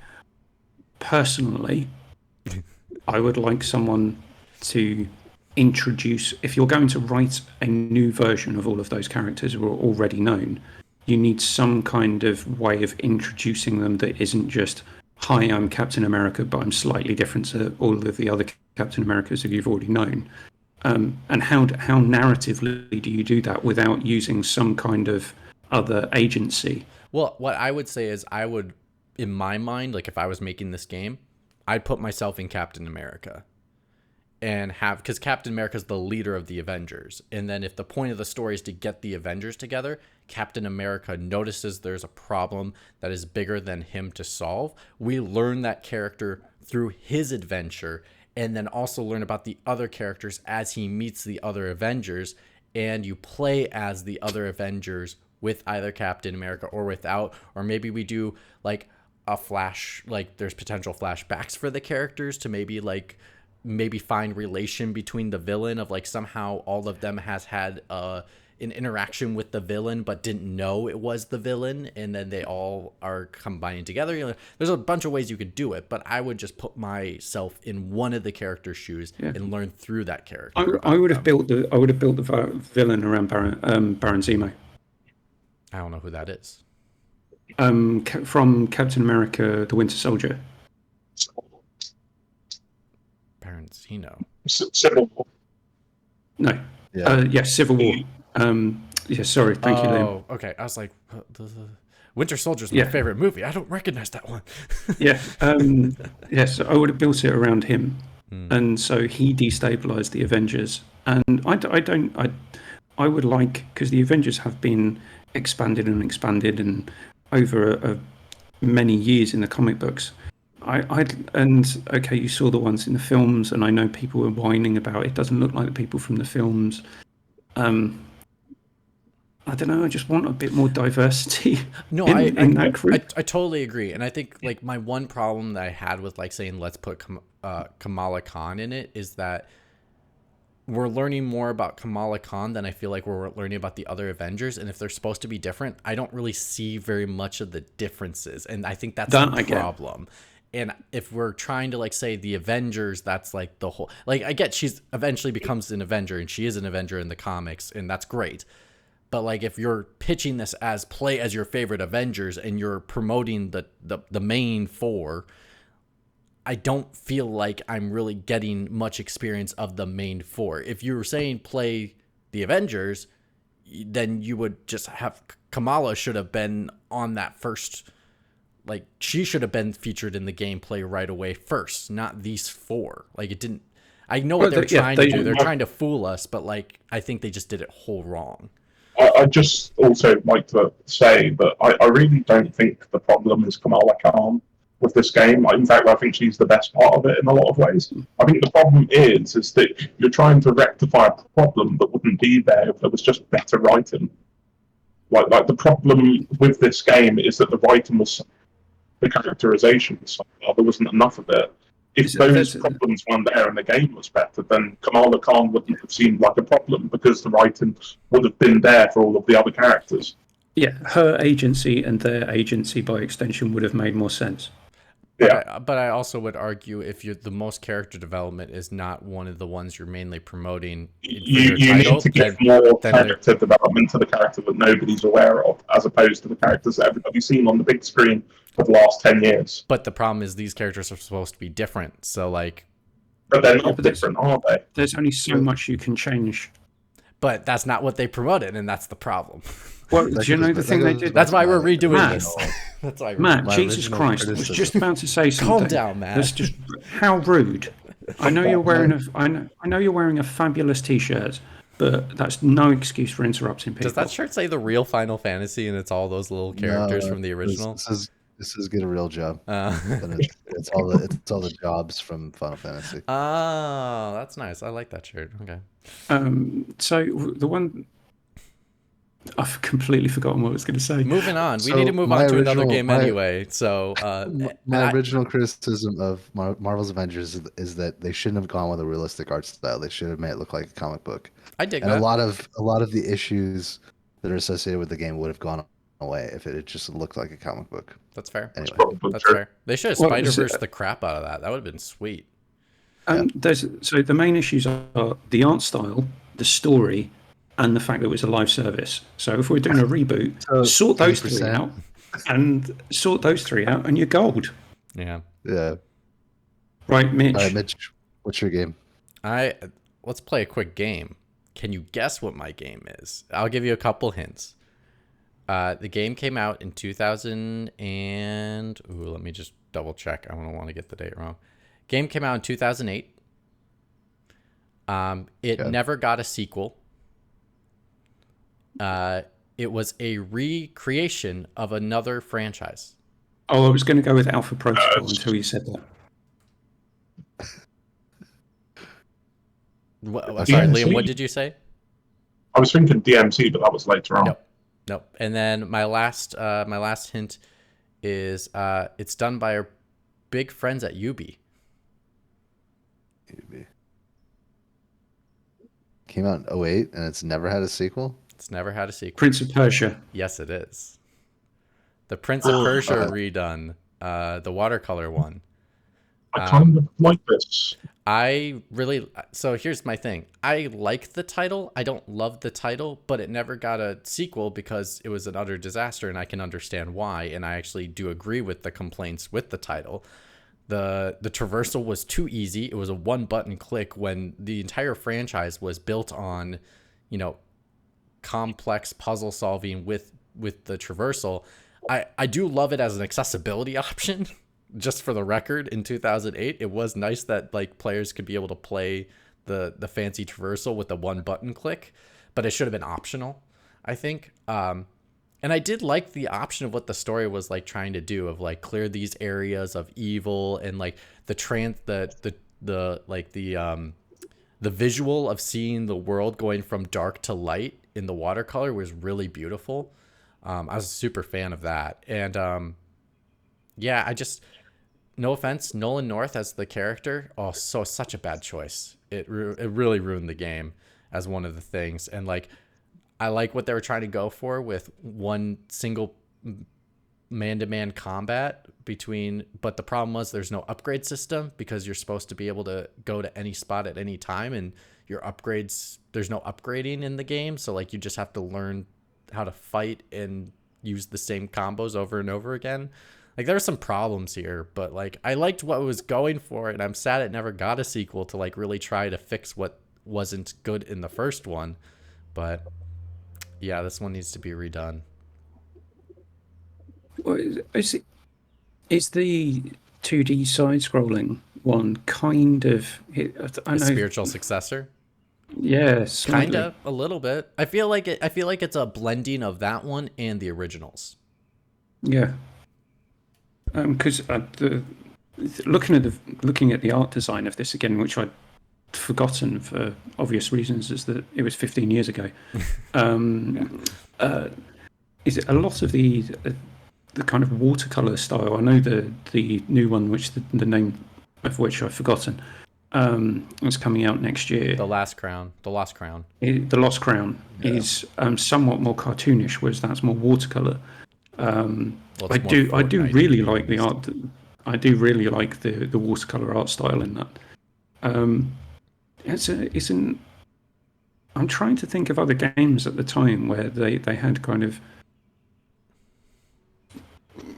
Personally, I would like someone to introduce, if you're going to write a new version of all of those characters who are already known, you need some kind of way of introducing them that isn't just, hi, I'm Captain America, but I'm slightly different to all of the other Captain Americas that you've already known. And how narratively do you do that without using some kind of other agency? Well, what I would say is I would, in my mind, like if I was making this game, I'd put myself in Captain America and have, because Captain America is the leader of the Avengers. And then if the point of the story is to get the Avengers together, Captain America notices there's a problem that is bigger than him to solve. We learn that character through his adventure, and then also learn about the other characters as he meets the other Avengers, and you play as the other Avengers with either Captain America or without, or maybe we do like a flash, like there's potential flashbacks for the characters to maybe find relation between the villain of like somehow all of them has had an interaction with the villain but didn't know it was the villain, and then they all are combining together. You know, there's a bunch of ways you could do it, but I would just put myself in one of the characters' shoes and learn through that character. I would have built the villain around Baron Zemo. I don't know who that is. From Captain America: The Winter Soldier. Baron Zemo. Civil War. No. Yeah. Yes, Civil War. Yeah, sorry. Thank you, Liam. Oh, okay. I was like, the Winter Soldier's my favorite movie. I don't recognize that one. Yeah. Yes, I would have built it around him, and so he destabilized the Avengers. And I would like, because the Avengers have been expanded and over many years in the comic books. Okay, you saw the ones in the films, and I know people were whining about it doesn't look like the people from the films. I don't know. I just want a bit more diversity. No, in that group. I totally agree, and I think like my one problem that I had with like saying let's put Kamala Khan in it is that we're learning more about Kamala Khan than I feel like we're learning about the other Avengers, and if they're supposed to be different, I don't really see very much of the differences, and I think that's the problem. And if we're trying to like say the Avengers, that's like the whole, like I get she's eventually becomes an Avenger, and she is an Avenger in the comics, and that's great. But like if you're pitching this as play as your favorite Avengers and you're promoting the main four, I don't feel like I'm really getting much experience of the main four. If you were saying play the Avengers, then you would just have Kamala should have been on that first, like she should have been featured in the gameplay right away first, not these four. Like it didn't. I know what they're trying to do. They're trying to fool us, but like I think they just did it whole wrong. I just also like to say that I really don't think the problem is Kamala Khan with this game. In fact, I think she's the best part of it in a lot of ways. I think the problem is that you're trying to rectify a problem that wouldn't be there if there was just better writing. Like the problem with this game is that the writing was the characterization. So there wasn't enough of it. If those problems weren't there and the game was better, then Kamala Khan wouldn't have seemed like a problem because the writing would have been there for all of the other characters. Yeah, her agency and their agency by extension would have made more sense. Yeah, but I also would argue if the most character development is not one of the ones you're mainly promoting, you need to give more character development to the character that nobody's aware of, as opposed to the characters that everybody's seen on the big screen for the last 10 years. But the problem is these characters are supposed to be different, so like. But they're not different, are they? There's only so much you can change. But that's not what they promoted, and that's the problem. Well, do you know the thing they did? That's why we're redoing this. That's why Matt, Jesus Christ, I was just about to say something. Calm down, Matt. That's just how rude. I know you're wearing I know you're wearing a fabulous T-shirt, but that's no excuse for interrupting people. Does that shirt say the real Final Fantasy, and it's all those little characters from the original? This is Get a Real Job. It's all the jobs from Final Fantasy. Oh, that's nice. I like that shirt. Okay. So the one. I've completely forgotten what I was going to say. Moving on. We need to move on to another game anyway. So my original criticism of Marvel's Avengers is that they shouldn't have gone with a realistic art style. They should have made it look like a comic book. I dig and that. a lot of the issues that are associated with the game would have gone away if it had just looked like a comic book. That's fair. Anyway, that's fair. They should have Spider-Verse the crap out of that. That would have been sweet. So the main issues are the art style, the story, and the fact that it was a live service. So if we're doing a reboot, So, sort those 3 100%. out, and you're gold. Yeah. Yeah. Right, Mitch. All right, Mitch, what's your game? Let's play a quick game. Can you guess what my game is? I'll give you a couple hints. The game came out in 2000 and let me just double check. I don't want to get the date wrong. Game came out in 2008. It never got a sequel. It was a recreation of another franchise. Oh, I was going to go with Alpha Protocol until you said that. Sorry, Liam, what did you say? I was thinking DMC, but that was later on. Nope. And then my last hint is it's done by our big friends at Ubi. Came out in 08 and it's never had a sequel? It's never had a sequel. Prince of Persia. Yes, it is. The Prince of Persia redone, the watercolor one. I kind of like this. So here's my thing. I like the title. I don't love the title, but it never got a sequel because it was an utter disaster, and I can understand why. And I actually do agree with the complaints with the title. The traversal was too easy. It was a one button click when the entire franchise was built on, complex puzzle solving with the traversal. I do love it as an accessibility option. Just for the record, in 2008, it was nice that players could be able to play the fancy traversal with a one button click, but it should have been optional, I think. And I did like the option of what the story was trying to do of clear these areas of evil, and the visual of seeing the world going from dark to light in the watercolor was really beautiful. I was a super fan of that. And no offense, Nolan North as the character, such a bad choice. It really ruined the game as one of the things. And I like what they were trying to go for with one single man-to-man combat but the problem was there's no upgrade system because you're supposed to be able to go to any spot at any time, and your upgrades, there's no upgrading in the game. So you just have to learn how to fight and use the same combos over and over again. There are some problems here, but I liked what it was going for, and I'm sad it never got a sequel to really try to fix what wasn't good in the first one. But yeah, this one needs to be redone. Is the 2D side-scrolling one kind of A spiritual successor? Yes, Kind of, a little bit. I feel like it's a blending of that one and the originals. Yeah. Because looking at the art design of this again, which I'd forgotten for obvious reasons, is that it was 15 years ago. Is it a lot of the kind of watercolor style? I know the new one, which the name of which I've forgotten, is coming out next year. The Lost Crown. The Lost Crown is somewhat more cartoonish, whereas that's more watercolor. I do really like the art. I do really like the watercolor art style in that. I'm trying to think of other games at the time where they had kind of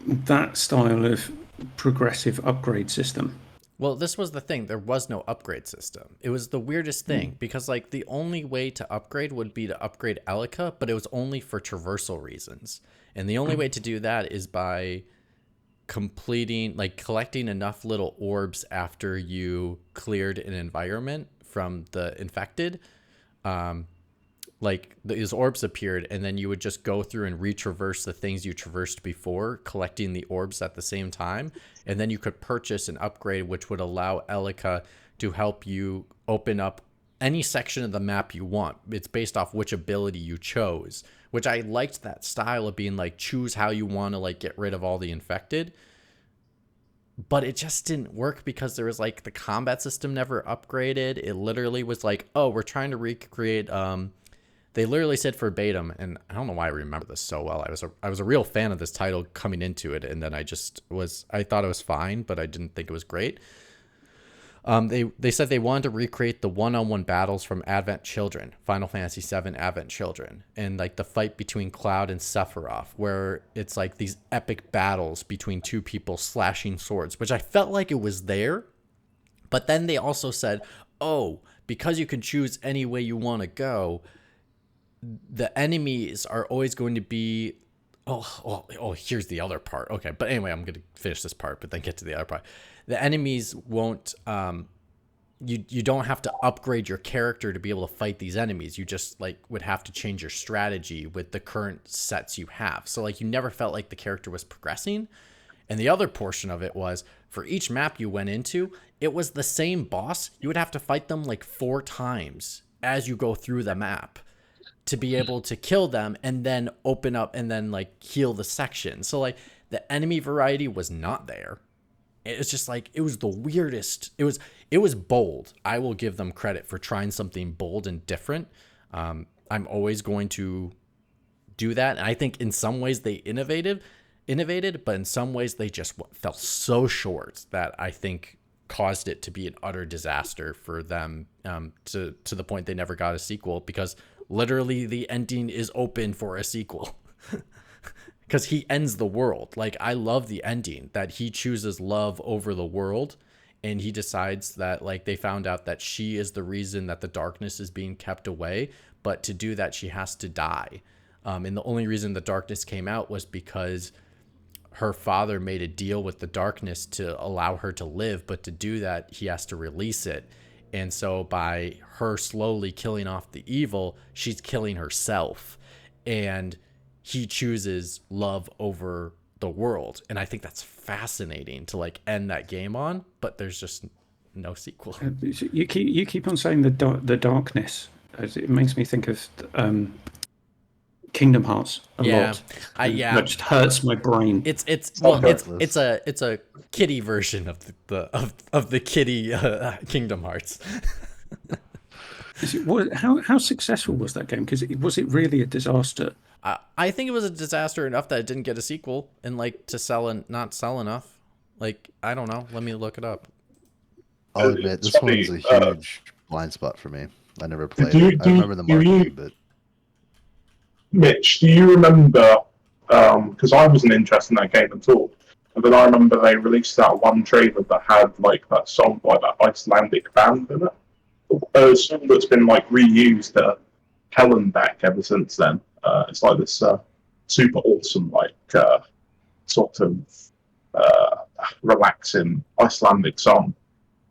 that style of progressive upgrade system. Well, this was the thing. There was no upgrade system. It was the weirdest thing because the only way to upgrade would be to upgrade Elika, but it was only for traversal reasons. And the only way to do that is by collecting enough little orbs after you cleared an environment from the infected. These orbs appeared, and then you would just go through and retraverse the things you traversed before, collecting the orbs at the same time. And then you could purchase an upgrade, which would allow Elika to help you open up any section of the map you want. It's based off which ability you chose, which I liked that style of being choose how you want to get rid of all the infected. But it just didn't work because there was the combat system never upgraded. It literally was we're trying to recreate, they literally said verbatim, and I don't know why I remember this so well. I was a real fan of this title coming into it, and then I thought it was fine, but I didn't think it was great. They said they wanted to recreate the one-on-one battles from Advent Children, Final Fantasy VII Advent Children, and like the fight between Cloud and Sephiroth, where it's like these epic battles between two people slashing swords, which I felt like it was there. But then they also said, oh, because you can choose any way you want to go, the enemies are always going to be here's the other part. Okay, but anyway, I'm going to finish this part, but then get to the other part. The enemies won't, you don't have to upgrade your character to be able to fight these enemies. You just like would have to change your strategy with the current sets you have. So like you never felt like the character was progressing. And the other portion of it was for each map you went into, it was the same boss. You would have to fight them like 4 times as you go through the map to be able to kill them and then open up and then like heal the section. So like the enemy variety was not there. It's just like, it was the weirdest. It was bold. I will give them credit for trying something bold and different. I'm always going to do that. And I think in some ways they innovated, but in some ways they just fell so short that I think caused it to be an utter disaster for them, to the point they never got a sequel, because literally the ending is open for a sequel. Because he ends the world. Like, I love the ending that he chooses love over the world, and he decides that like they found out that she is the reason that the darkness is being kept away, but to do that she has to die. And the only reason the darkness came out was because her father made a deal with the darkness to allow her to live, but to do that he has to release it. And so by her slowly killing off the evil, she's killing herself, and he chooses love over the world. And I think that's fascinating to like end that game on, but there's just no sequel. You keep on saying the darkness. It makes me think of Kingdom Hearts a lot. That just hurts my brain. It's a kiddie version of the kiddie Kingdom Hearts. How successful was that game? Because was it really a disaster? I think it was a disaster enough that it didn't get a sequel, and like to sell and not sell enough. Like, I don't know. Let me look it up. I'll admit, this one's a huge blind spot for me. I never played it. I remember the marketing, but... Mitch, do you remember, because I wasn't interested in that game at all, but I remember they released that one trailer that had like that song by that Icelandic band in it. A song that's been like reused at hell and back ever since then. It's like this super awesome, like sort of relaxing Icelandic song.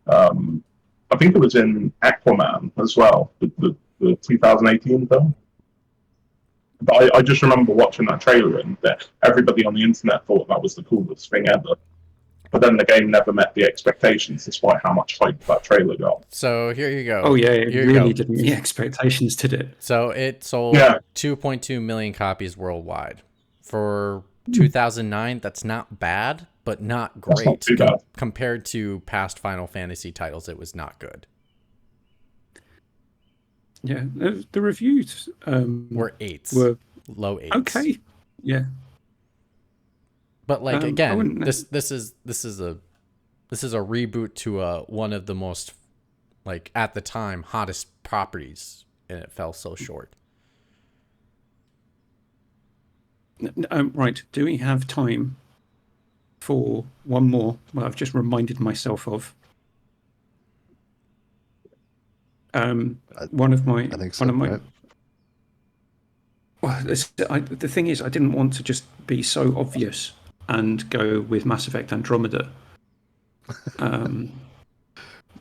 I think it was in Aquaman as well, the 2018 film. But I just remember watching that trailer, and everybody on the internet thought that was the coolest thing ever. But then the game never met the expectations, despite how much hype that trailer got. So here you go. Oh yeah, it really didn't meet expectations, did it? So it sold 2.2 million copies worldwide. For 2009, that's not bad, but not great. Not too bad. Compared to past Final Fantasy titles, it was not good. Yeah, the reviews were 8s. Were low 8s. Okay. Yeah. But like again, this is a reboot to one of the most, like at the time, hottest properties, and it fell so short. Right. Do we have time for one more? Well, I've just reminded myself of. One of my. I think so. Right? Well, the thing is, I didn't want to just be so obvious and go with Mass Effect Andromeda,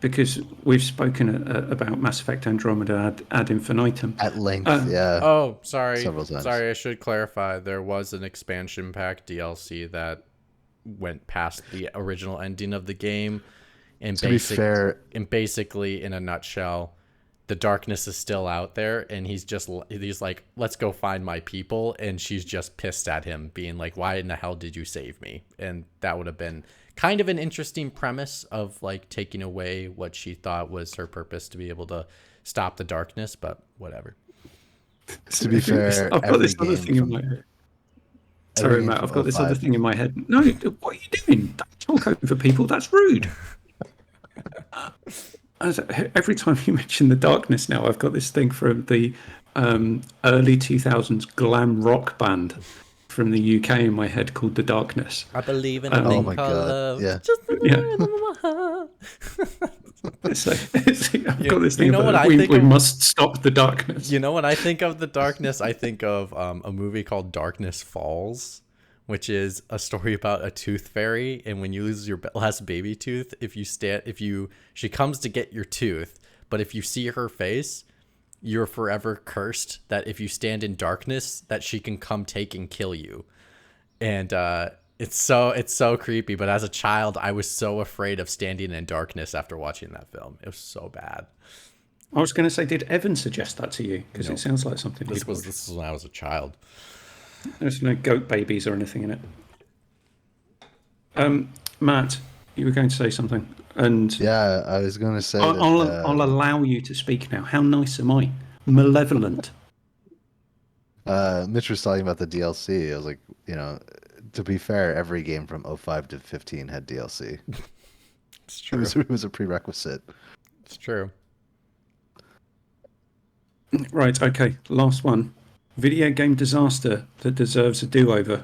because we've spoken about Mass Effect Andromeda ad infinitum at length. Yeah. Oh, sorry. Several times. Sorry, I should clarify. There was an expansion pack DLC that went past the original ending of the game, and to be fair, and basically, in a nutshell, the darkness is still out there, and he's like, let's go find my people, and she's just pissed at him, being like, why in the hell did you save me? And that would have been kind of an interesting premise of like taking away what she thought was her purpose to be able to stop the darkness, but whatever. To be fair, I've got this other thing in my head. Sorry, Matt, I've got this other thing in my head. No, what are you doing? Don't talk over people, that's rude. Every time you mention the darkness now, I've got this thing from the early 2000s glam rock band from the UK in my head called The Darkness. I believe in a Oh thing my called God, love. yeah. Just the Yeah. rhythm of my heart. I've got this thing you know about what I we, think we of- must stop the darkness. You know, when I think of the darkness, I think of a movie called Darkness Falls, which is a story about a tooth fairy, and when you lose your last baby tooth, she comes to get your tooth, but if you see her face, you're forever cursed that if you stand in darkness, that she can come take and kill you. And it's so creepy. But as a child, I was so afraid of standing in darkness after watching that film. It was so bad. I was going to say, did Evan suggest that to you? Because No. it sounds like something. This was when I was a child. There's no goat babies or anything in it. Matt, you were going to say something, and Yeah, I was going to say I'll that, allow you to speak now. How nice am I? Malevolent. Mitch was talking about the DLC. I was like, to be fair, every game from 05 to 15 had DLC. It's true. It was a prerequisite. It's true. Right, okay, last one. Video game disaster that deserves a do-over.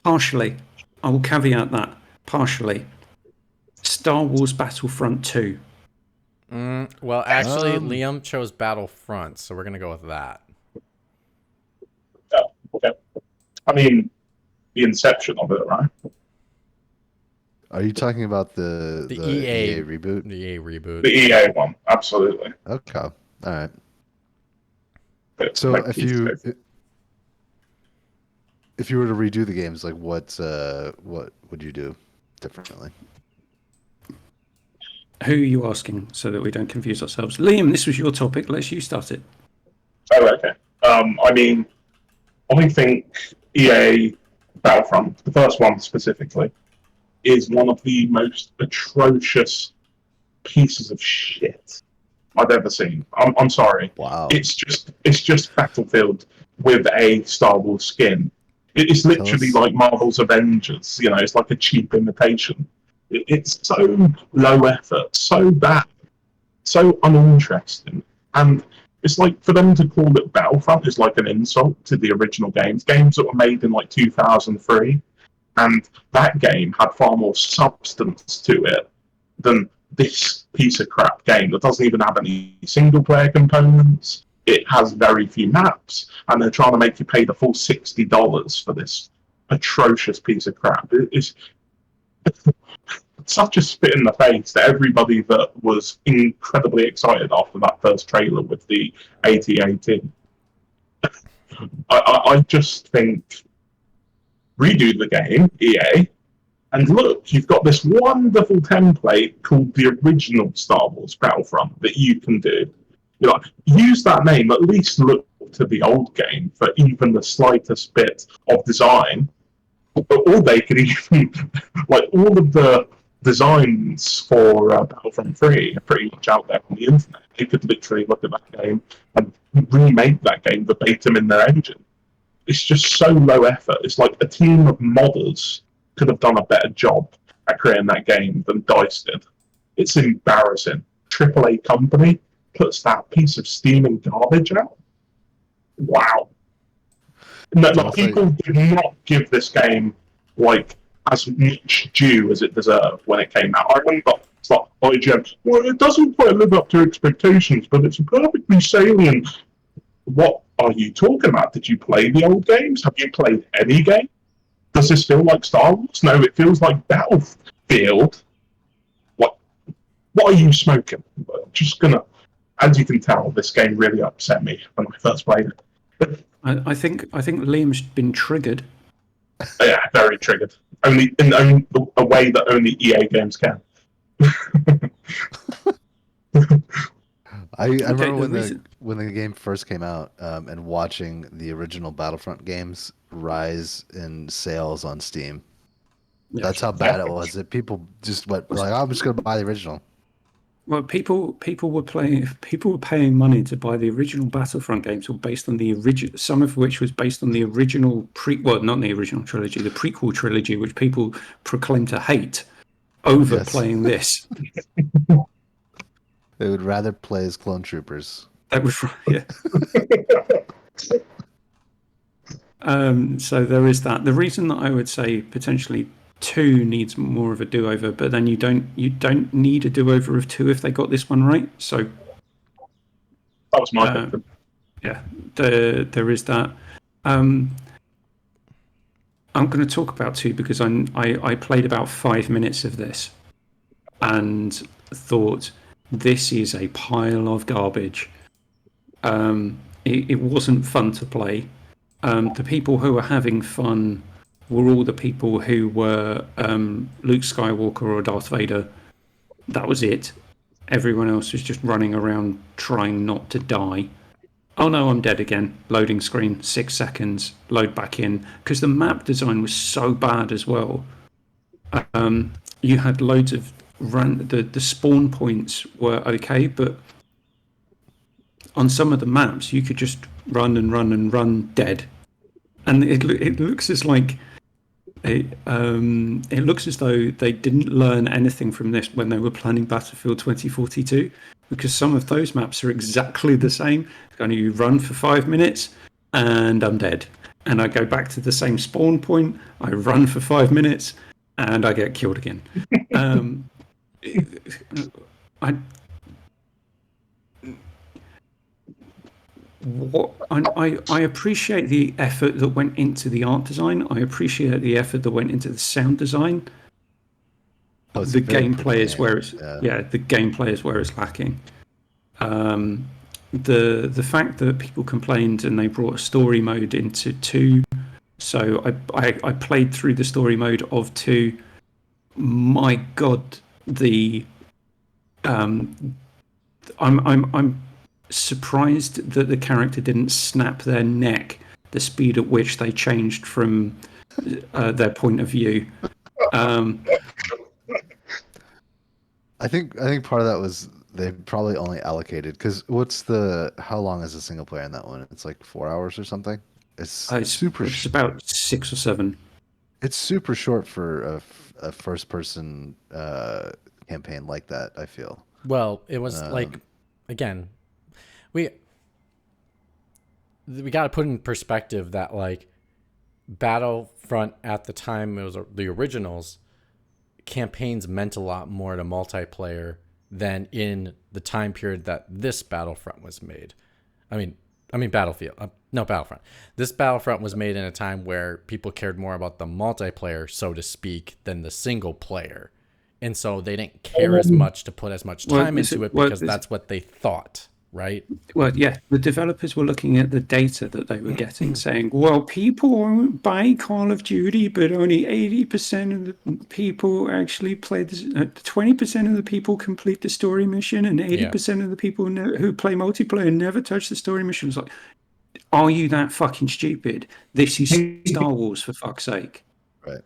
Partially. I will caveat that. Partially. Star Wars Battlefront 2. Well, actually, Liam chose Battlefront, so we're going to go with that. Oh, okay. I mean, the inception of it, right? Are you talking about the EA reboot? The EA reboot. The EA one, absolutely. Okay, all right. But So like if these you two. were to redo the games, like what would you do differently? Who are you asking so that we don't confuse ourselves? Liam, this was your topic. Let's you start it. Oh, okay. I mean, I think EA Battlefront, the first one specifically, is one of the most atrocious pieces of shit I've ever seen. I'm sorry. Wow. It's just Battlefield with a Star Wars skin. It's literally us- like Marvel's Avengers. It's like a cheap imitation. It's so low effort, so bad, so uninteresting, and it's like for them to call it Battlefront is like an insult to the original games that were made in like 2003, and that game had far more substance to it than this piece of crap game that doesn't even have any single player components. It has very few maps, and they're trying to make you pay the full $60 for this atrocious piece of crap. It's such a spit in the face to everybody that was incredibly excited after that first trailer with the AT-AT. I just think redo the game, EA, and look, you've got this wonderful template called the original Star Wars Battlefront that you can do. Use that name, at least look to the old game for even the slightest bit of design. Or they could even, like, all of the designs for Battlefront 3 are pretty much out there on the internet. They could literally look at that game and remake that game verbatim in their engine. It's just so low effort. It's like a team of modders could have done a better job at creating that game than DICE did. It's embarrassing. AAA company puts that piece of steaming garbage out. Wow. No, people did not give this game like as much due as it deserved when it came out. I remember it's like IGN, well, it doesn't quite live up to expectations, but it's perfectly salient. What are you talking about? Did you play the old games? Have you played any game? Does this feel like Star Wars? No, it feels like Battlefield. What are you smoking? Just gonna, as you can tell, this game really upset me when I first played it. I think Liam's been triggered. Yeah, very triggered. Only in a way that only EA games can. I remember when the game first came out, and watching the original Battlefront games rise in sales on Steam. Yeah. That's how bad it was. That people just went like, "I'm just going to buy the original." Well, people were paying money to buy the original Battlefront games, all based on the original. Some of which was based on the original not the original trilogy, the prequel trilogy, which people proclaim to hate. over Yes. playing this. They would rather play as clone troopers. That was right. Yeah. So there is that. The reason that I would say potentially 2 needs more of a do-over, but then you don't need a do-over of 2 if they got this one right. So That was my thinking. yeah, there is that. I'm going to talk about 2 because I played about 5 minutes of this and thought this is a pile of garbage. It wasn't fun to play. The people who were having fun were all the people who were Luke Skywalker or Darth Vader. That was it. Everyone else was just running around trying not to die. Oh no, I'm dead again. Loading screen, 6 seconds, load back in. Because the map design was so bad as well. You had loads of the spawn points were okay, but on some of the maps you could just run and run and run dead. And it looks as like it looks as though they didn't learn anything from this when they were planning Battlefield 2042, because some of those maps are exactly the same. Only you run for 5 minutes and I'm dead, and I go back to the same spawn point. I run for 5 minutes and I get killed again. I appreciate the effort that went into the art design. I appreciate the effort that went into the sound design. The gameplay is where it's the gameplay is where it's lacking. The fact that people complained and they brought a story mode into 2, so I played through the story mode of 2. My God, I'm surprised that the character didn't snap their neck the speed at which they changed from their point of view. I think part of that was they probably only allocated, because how long is a single player in that one? It's like 4 hours or something. It's about 6 or 7. It's super short for a first person campaign like that, I feel. Well, it was like, again, we got to put in perspective that like Battlefront at the time, it was the originals, campaigns meant a lot more to multiplayer than in the time period that this Battlefront was made. I mean Battlefield. No, Battlefront. This Battlefront was made in a time where people cared more about the multiplayer, so to speak, than the single player. And so they didn't care as much to put as much time into it because that's what they thought, right? Well, yeah, the developers were looking at the data that they were getting, saying, well, people won't buy Call of Duty, but only 80% of the people actually play this. 20% of the people complete the story mission, and 80% of the people who play multiplayer never touch the story mission. It's like, are you that fucking stupid? This is Star Wars, for fuck's sake. Right.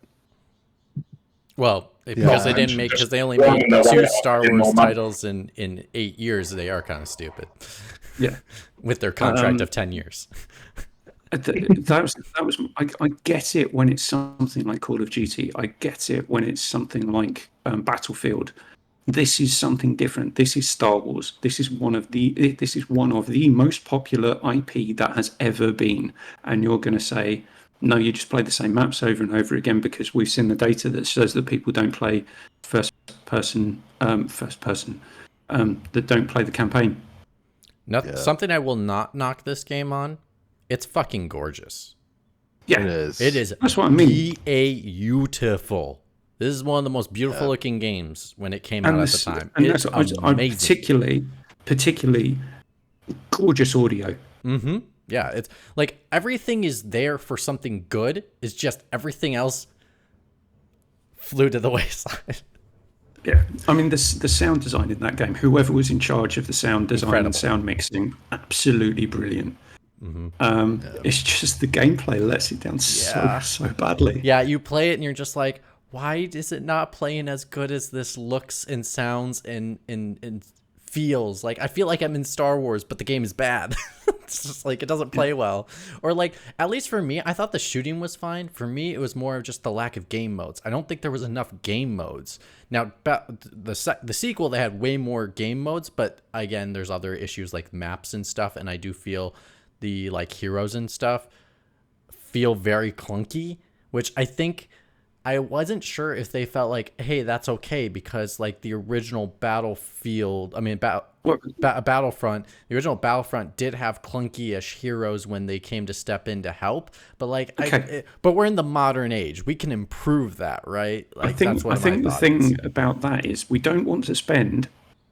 Well, because they only made 2 Star Wars titles in 8 years, they are kind of stupid. Yeah, with their contract of 10 years. That was. I get it when it's something like Call of Duty. I get it when it's something like Battlefield. This is something different. This is Star Wars. This is one of the most popular IP that has ever been. And you're going to say, no, you just play the same maps over and over again because we've seen the data that shows that people don't play first person, that don't play the campaign. Something I will not knock this game on. It's fucking gorgeous. Yeah, it is. That's what I mean. Beautiful. This is one of the most beautiful looking games when it came out at the time. And it's amazing. Particularly gorgeous audio. Mm-hmm. Yeah, it's like everything is there for something good. It's just everything else flew to the wayside. Yeah, I mean the sound design in that game. Whoever was in charge of the sound design and sound mixing, absolutely brilliant. Mm-hmm. It's just the gameplay lets it down so badly. Yeah, you play it and you're just like, why is it not playing as good as this looks and sounds and feels? Like I feel like I'm in Star Wars, but the game is bad. It's just like it doesn't play well. Or like at least for me, I thought the shooting was fine. For me, it was more of just the lack of game modes. I don't think there was enough game modes. Now, the sequel they had way more game modes, but again, there's other issues like maps and stuff, and I do feel the like heroes and stuff feel very clunky, which I think I wasn't sure if they felt like, hey, that's okay because like the original Battlefront, the original Battlefront did have clunky-ish heroes when they came to step in to help, but like, but we're in the modern age. We can improve that, right? Like, I think the thing about that is we don't want to spend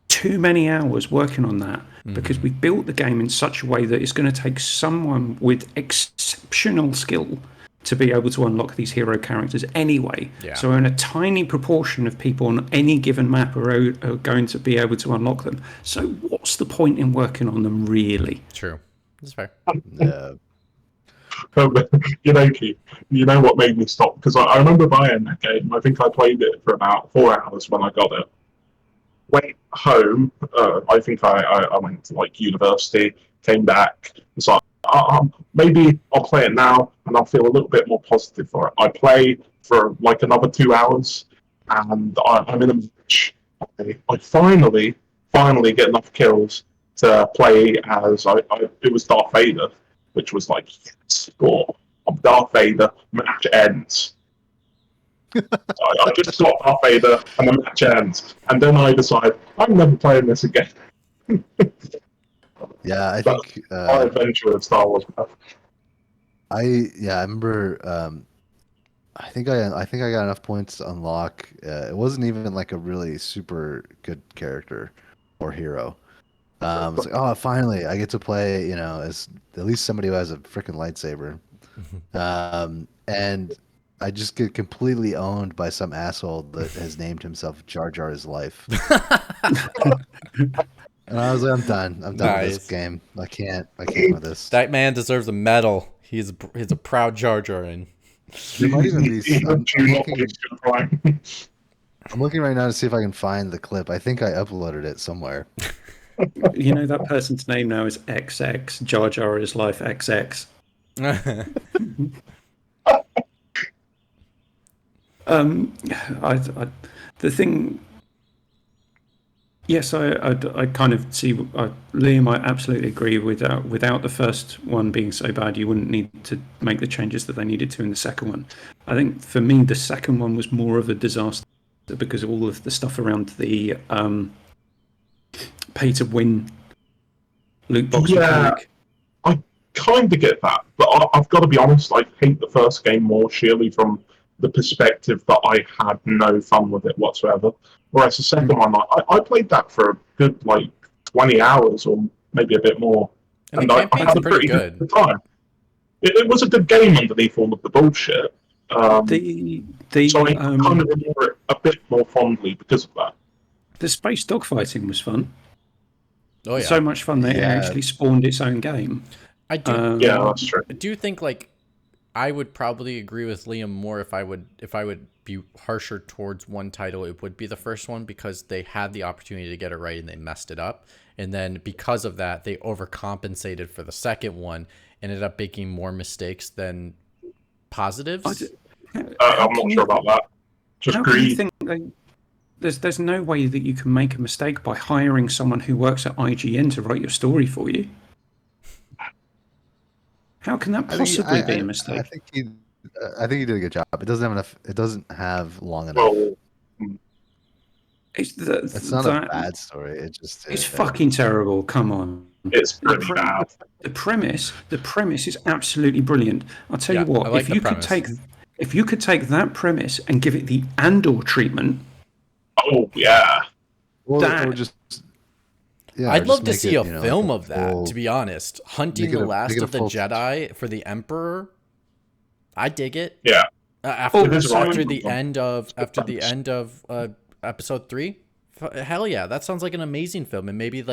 too many hours working on that because we built the game in such a way that it's going to take someone with exceptional skill to be able to unlock these hero characters anyway. Yeah. So only a tiny proportion of people on any given map are going to be able to unlock them. So what's the point in working on them, really? True. That's fair. Yeah. You know what made me stop? Because I remember buying that game. I think I played it for about 4 hours when I got it. Went home. I think I went to like university. Came back. It's like, maybe I'll play it now and I'll feel a little bit more positive for it. I play for like another 2 hours and I'm in a match. I finally get enough kills to play as it was Darth Vader, which was like, yes, score. I'm Darth Vader, match ends. I just got Darth Vader and the match ends. And then I decide, I'm never playing this again. Yeah, I think my adventure with Star Wars. I remember. I think I got enough points to unlock. It wasn't even like a really super good character or hero. It's like, oh, finally I get to play. As at least somebody who has a freaking lightsaber. And I just get completely owned by some asshole that has named himself Jar Jar's life. And I was like, I'm done with this game. I can't with this. That man deserves a medal. He's a proud Jar Jar. And there might even be. I'm looking right now to see if I can find the clip. I think I uploaded it somewhere. That person's name now is XX. Jar Jar is life XX. The thing. Yes, I kind of see, Liam, I absolutely agree. Without the first one being so bad, you wouldn't need to make the changes that they needed to in the second one. I think for me, the second one was more of a disaster because of all of the stuff around the pay-to-win loot box mechanic. I kind of get that, but I've got to be honest, I hate the first game more sheerly from the perspective that I had no fun with it whatsoever. Whereas the second one, I played that for a good 20 hours or maybe a bit more, and I had a pretty good time. It was a good game underneath all of the bullshit. So I kind of remember it a bit more fondly because of that. The space dogfighting was fun. Oh yeah, so much fun that it actually spawned its own game. I do. Yeah, that's true. I do think I would probably agree with Liam more if I would be harsher towards one title. It would be the first one because they had the opportunity to get it right and they messed it up. And then because of that, they overcompensated for the second one and ended up making more mistakes than positives. I'm not sure about that. Just greed. There's no way that you can make a mistake by hiring someone who works at IGN to write your story for you. How can that possibly be a mistake? I think he did a good job. It doesn't have enough. It doesn't have long enough. Well, it's not a bad story. It's fucking terrible. Come on. It's pretty bad. The premise is absolutely brilliant. I'll tell you what. If you could take that premise and give it the Andor treatment. Oh yeah. I'd love to see a film of that, to be honest. Hunting the last of the Jedi for the Emperor. I dig it. Yeah. After the end of episode 3. Hell yeah, that sounds like an amazing film, and maybe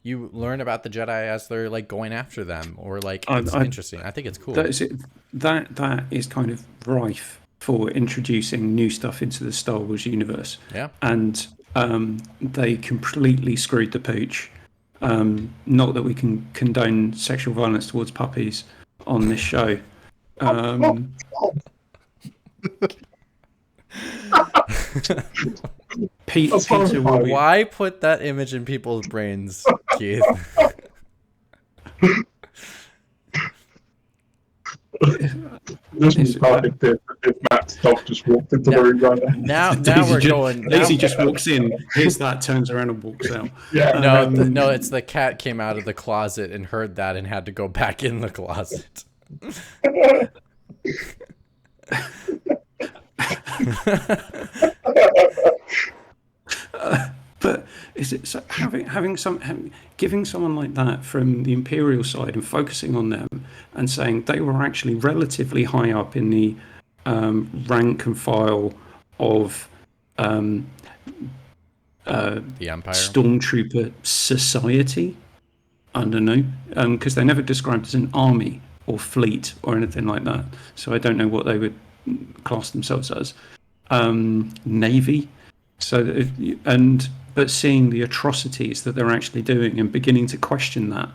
you learn about the Jedi as they're going after them, or it's interesting. I think it's cool. That is kind of rife for introducing new stuff into the Star Wars universe. Yeah. And they completely screwed the pooch Not that we can condone sexual violence towards puppies on this show. Peter will be... Why put that image in people's brains, Keith? This was perfect if Matt's dog just walked into the room right now. Now we're going. Daisy just walks in, hears that, turns around and walks out. Yeah. No, it's the cat came out of the closet and heard that and had to go back in the closet. But is it so giving someone like that from the Imperial side and focusing on them and saying they were actually relatively high up in the rank and file of the Empire Stormtrooper society? I don't know, because they're never described as an army or fleet or anything like that. So I don't know what they would class themselves as. Navy. So but seeing the atrocities that they're actually doing and beginning to question that,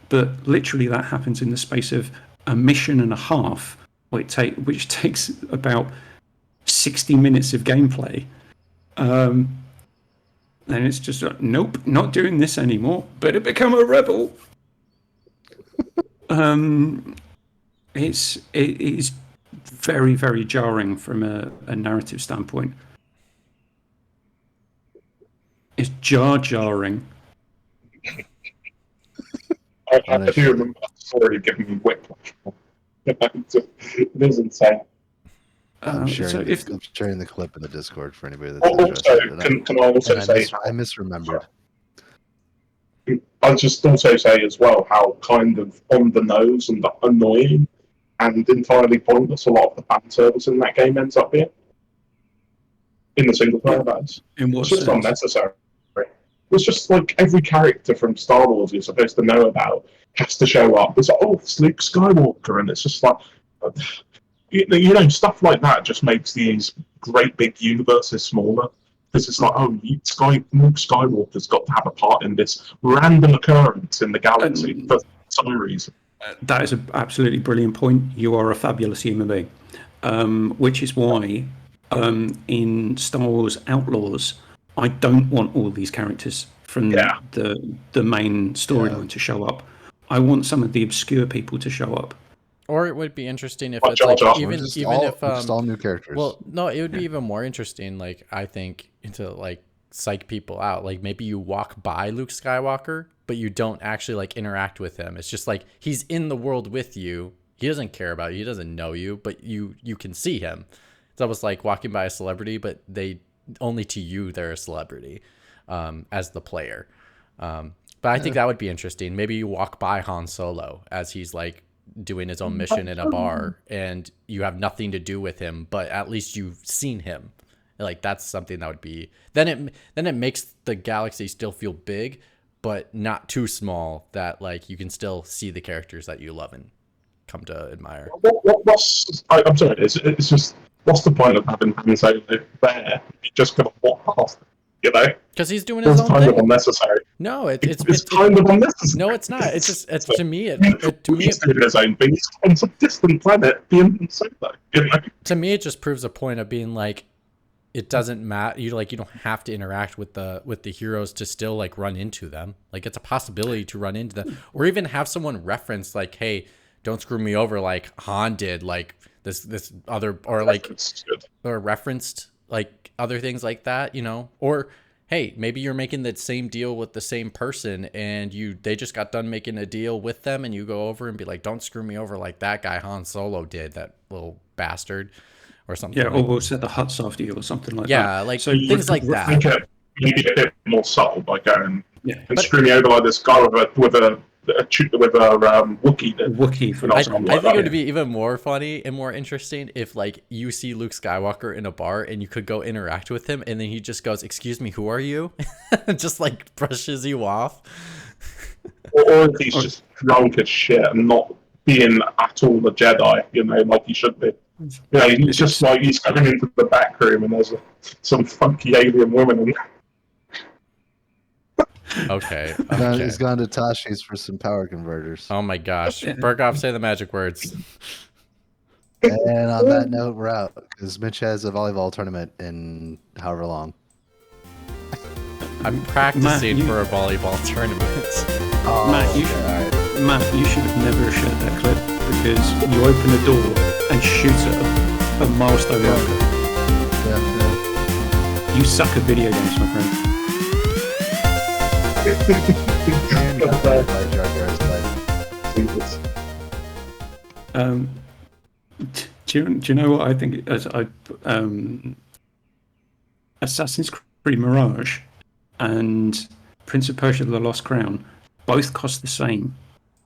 but literally that happens in the space of a mission and a half, which takes about 60 minutes of gameplay. Then it's just like, nope, not doing this anymore. Better become a rebel. It is very, very jarring from a narrative standpoint. It's jarring. I do remember that story giving me whiplash. It is insane. I'm sharing the clip in the Discord for anybody that's also, interested. can I also say I misremembered. I'll just also say as well how kind of on the nose and annoying and entirely pointless a lot of the fan service in that game ends up being. In the single player base. It's just unnecessary. It's just like every character from Star Wars you're supposed to know about has to show up. It's like, oh, it's Luke Skywalker, and it's just like, you know, stuff like that just makes these great big universes smaller. Because it's like, oh, Luke Skywalker's got to have a part in this random occurrence in the galaxy for some reason. That is an absolutely brilliant point. You are a fabulous human being, which is why in Star Wars Outlaws, I don't want all these characters from the main storyline to show up. I want some of the obscure people to show up. Or it would be interesting if it's like just all new characters. Well, no, it would be even more interesting. Like I think to like psych people out. Like maybe you walk by Luke Skywalker, but you don't actually like interact with him. It's just like he's in the world with you. He doesn't care about you. He doesn't know you, but you can see him. It's almost like walking by a celebrity, but only to you they're a celebrity as the player. But I think that would be interesting. Maybe you walk by Han Solo as he's like doing his own mission in a bar and you have nothing to do with him, but at least you've seen him. Like that's something that would be then it makes the galaxy still feel big, but not too small that like you can still see the characters that you love and come to admire. I'm sorry, it's just what's the point of having Solo there? You just gonna walk past, you know? Because he's doing his own thing. It's kind of unnecessary. No, it's kind of unnecessary. No, it's not. It's just to me. He's doing his own thing. He's on some distant planet being Solo. You know? To me, it just proves a point of being like, it doesn't matter. You don't have to interact with the heroes to still like run into them. Like it's a possibility to run into them, or even have someone reference like, "Hey, don't screw me over like Han did." Like this other, or like, or referenced like other things like that, you know, or hey, maybe you're making the same deal with the same person and they just got done making a deal with them and you go over and be like, don't screw me over like that guy Han Solo did, that little bastard or something. Yeah, or we'll set the huts after you or something like that. Yeah, like so things like that. Maybe a bit more subtle by going and screw me over like this guy with a Wookiee. I think it would be even more funny and more interesting if like you see Luke Skywalker in a bar and you could go interact with him and then he just goes, "Excuse me, who are you?" Just like brushes you off. Or if he's just drunk as shit and not being at all a Jedi, you know, like he should be. Yeah, he's just like he's coming into the back room and there's some funky alien woman in there. Okay. He's gone to Tashi's for some power converters. Oh my gosh. Berghoff, say the magic words. And on that note, we're out because Mitch has a volleyball tournament in however long. I'm practicing Matt, for a volleyball tournament. Oh, Matt, you should have never shared that clip because you open the door and shoot at a milestone marker. Yeah. You suck at video games, my friend. Jesus. Do you know what I think? Assassin's Creed Mirage and Prince of Persia: The Lost Crown both cost the same,